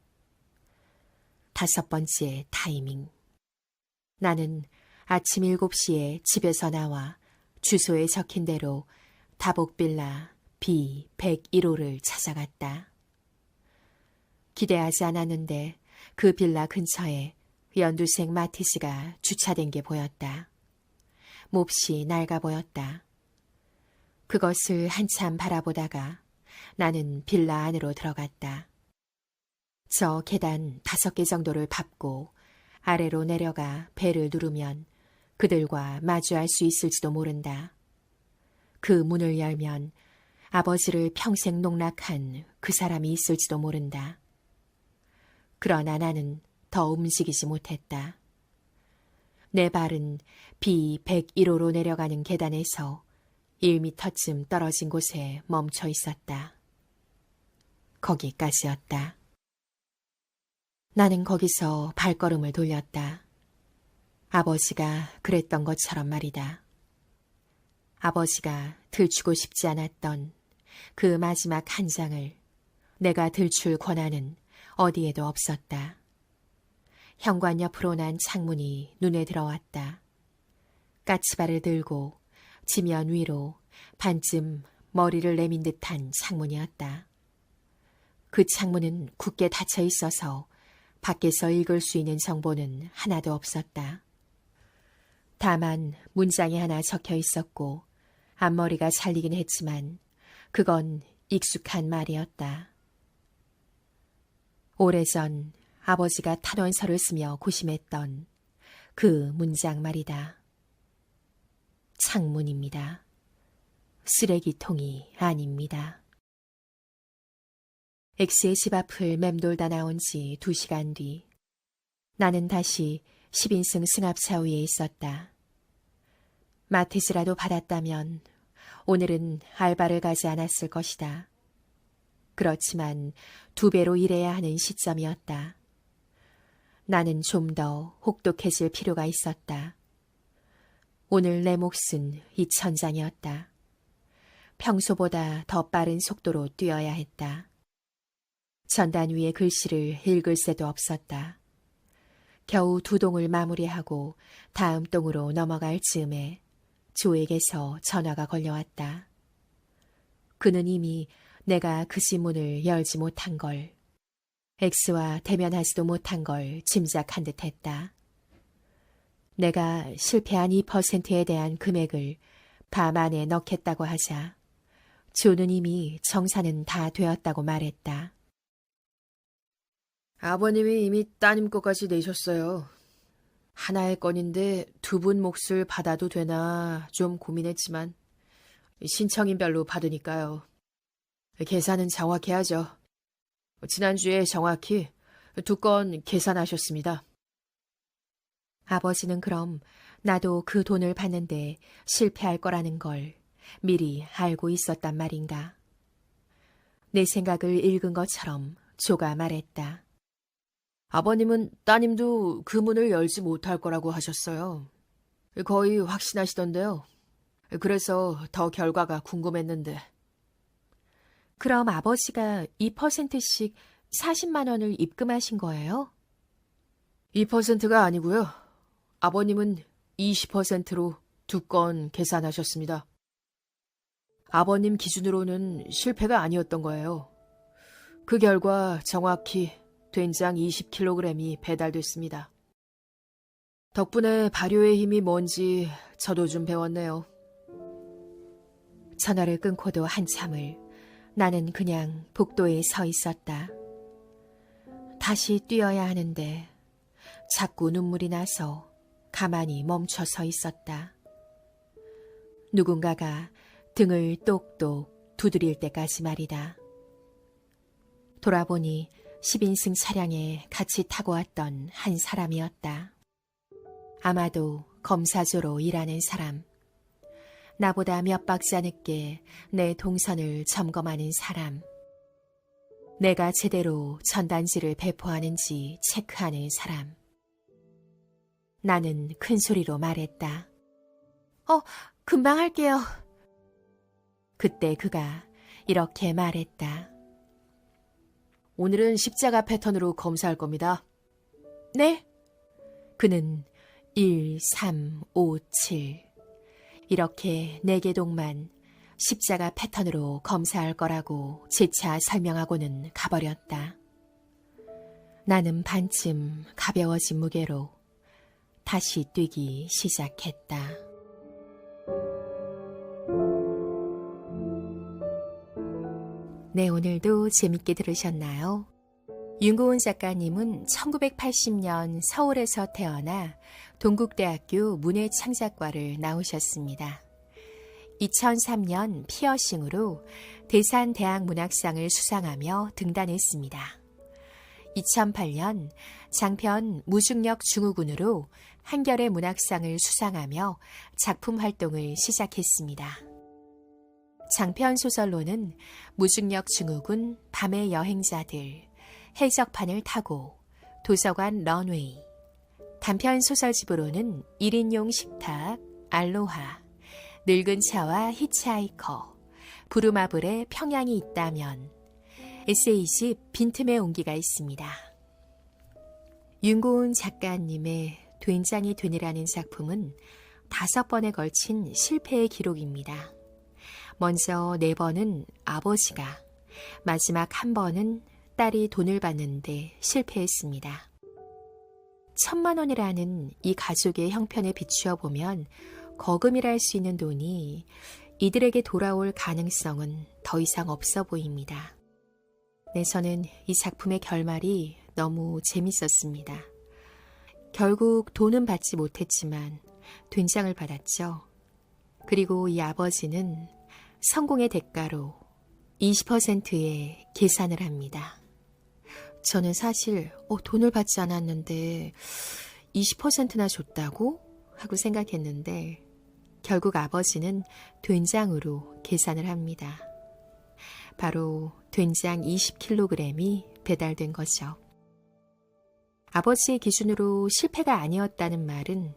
5번째 타이밍. 나는 아침 7시에 집에서 나와 주소에 적힌 대로 다복빌라 B101호를 찾아갔다. 기대하지 않았는데 그 빌라 근처에 연두색 마티즈가 주차된 게 보였다. 몹시 낡아 보였다. 그것을 한참 바라보다가 나는 빌라 안으로 들어갔다. 저 계단 5개 정도를 밟고 아래로 내려가 벨을 누르면 그들과 마주할 수 있을지도 모른다. 그 문을 열면 아버지를 평생 농락한 그 사람이 있을지도 모른다. 그러나 나는 더 움직이지 못했다. 내 발은 B101호로 내려가는 계단에서 1미터쯤 떨어진 곳에 멈춰 있었다. 거기까지였다. 나는 거기서 발걸음을 돌렸다. 아버지가 그랬던 것처럼 말이다. 아버지가 들추고 싶지 않았던 그 마지막 한 장을 내가 들출 권한은 어디에도 없었다. 현관 옆으로 난 창문이 눈에 들어왔다. 까치발을 들고 지면 위로 반쯤 머리를 내민 듯한 창문이었다. 그 창문은 굳게 닫혀 있어서 밖에서 읽을 수 있는 정보는 하나도 없었다. 다만 문장이 하나 적혀 있었고 앞머리가 잘리긴 했지만 그건 익숙한 말이었다. 오래전 아버지가 탄원서를 쓰며 고심했던 그 문장 말이다. 창문입니다. 쓰레기통이 아닙니다. 엑스의 집 앞을 맴돌다 나온 지 2시간 뒤 나는 다시 10인승 승합차 위에 있었다. 마티즈라도 받았다면 오늘은 알바를 가지 않았을 것이다. 그렇지만 2배로 일해야 하는 시점이었다. 나는 좀 더 혹독해질 필요가 있었다. 오늘 내 몫은 2000장이었다. 평소보다 더 빠른 속도로 뛰어야 했다. 전단 위에 글씨를 읽을 새도 없었다. 겨우 2동을 마무리하고 다음 동으로 넘어갈 즈음에 조에게서 전화가 걸려왔다. 그는 이미 내가 그 집 문을 열지 못한 걸, X와 대면하지도 못한 걸 짐작한 듯 했다. 내가 실패한 2%에 대한 금액을 밤 안에 넣겠다고 하자 조는 이미 정산은 다 되었다고 말했다. 아버님이 이미 따님 것까지 내셨어요. 하나의 건인데 2분 몫을 받아도 되나 좀 고민했지만 신청인별로 받으니까요. 계산은 정확히 하죠. 지난주에 정확히 2건 계산하셨습니다. 아버지는 그럼 나도 그 돈을 받는데 실패할 거라는 걸 미리 알고 있었단 말인가. 내 생각을 읽은 것처럼 조가 말했다. 아버님은 따님도 그 문을 열지 못할 거라고 하셨어요. 거의 확신하시던데요. 그래서 더 결과가 궁금했는데. 그럼 아버지가 2%씩 40만 원을 입금하신 거예요? 2%가 아니고요. 아버님은 20%로 2건 계산하셨습니다. 아버님 기준으로는 실패가 아니었던 거예요. 그 결과 정확히 된장 20kg이 배달됐습니다. 덕분에 발효의 힘이 뭔지 저도 좀 배웠네요. 전화를 끊고도 한참을 나는 그냥 복도에 서 있었다. 다시 뛰어야 하는데 자꾸 눈물이 나서 가만히 멈춰 서 있었다. 누군가가 등을 똑똑 두드릴 때까지 말이다. 돌아보니 10인승 차량에 같이 타고 왔던 한 사람이었다. 아마도 검사조로 일하는 사람. 나보다 몇 박자 늦게 내 동선을 점검하는 사람. 내가 제대로 전단지를 배포하는지 체크하는 사람. 나는 큰 소리로 말했다. 금방 할게요. 그때 그가 이렇게 말했다. 오늘은 십자가 패턴으로 검사할 겁니다. 네? 그는 1, 3, 5, 7 이렇게 4개 동만 십자가 패턴으로 검사할 거라고 재차 설명하고는 가버렸다. 나는 반쯤 가벼워진 무게로 다시 뛰기 시작했다. 네, 오늘도 재밌게 들으셨나요? 윤고은 작가님은 1980년 서울에서 태어나 동국대학교 문해창작과를 나오셨습니다. 2003년 피어싱으로 대산대학문학상을 수상하며 등단했습니다. 2008년 장편 무중력 증후군으로 한겨레 문학상을 수상하며 작품 활동을 시작했습니다. 장편 소설로는 무중력 증후군, 밤의 여행자들, 해적판을 타고, 도서관 런웨이, 단편 소설집으로는 1인용 식탁, 알로하, 늙은 차와 히치하이커, 부루마블의 평양이 있다면, 에세이집 빈틈의 온기가 있습니다. 윤고은 작가님의 된장이 되니라는 작품은 5번에 걸친 실패의 기록입니다. 먼저 4번은 아버지가, 마지막 1번은 딸이 돈을 받는데 실패했습니다. 1,000만 원이라는 이 가족의 형편에 비추어 보면 거금이라 할 수 있는 돈이 이들에게 돌아올 가능성은 더 이상 없어 보입니다. 네, 저는 이 작품의 결말이 너무 재밌었습니다. 결국 돈은 받지 못했지만 된장을 받았죠. 그리고 이 아버지는 성공의 대가로 20%의 계산을 합니다. 저는 사실 돈을 받지 않았는데 20%나 줬다고? 하고 생각했는데 결국 아버지는 된장으로 계산을 합니다. 바로 된장 20kg이 배달된 거죠. 아버지의 기준으로 실패가 아니었다는 말은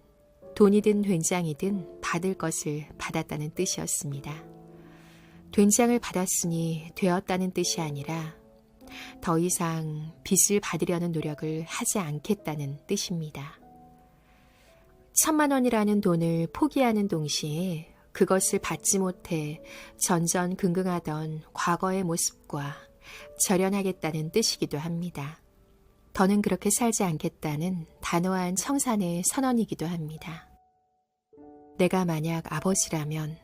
돈이든 된장이든 받을 것을 받았다는 뜻이었습니다. 된장을 받았으니 되었다는 뜻이 아니라 더 이상 빚을 받으려는 노력을 하지 않겠다는 뜻입니다. 1,000만 원이라는 돈을 포기하는 동시에 그것을 받지 못해 전전긍긍하던 과거의 모습과 절연하겠다는 뜻이기도 합니다. 더는 그렇게 살지 않겠다는 단호한 청산의 선언이기도 합니다. 내가 만약 아버지라면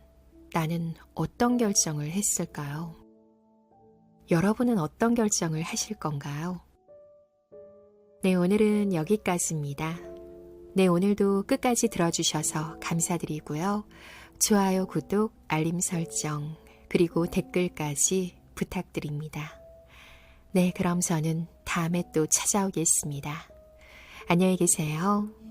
나는 어떤 결정을 했을까요? 여러분은 어떤 결정을 하실 건가요? 네, 오늘은 여기까지입니다. 네, 오늘도 끝까지 들어주셔서 감사드리고요. 좋아요, 구독, 알림 설정, 그리고 댓글까지 부탁드립니다. 네, 그럼 저는 다음에 또 찾아오겠습니다. 안녕히 계세요.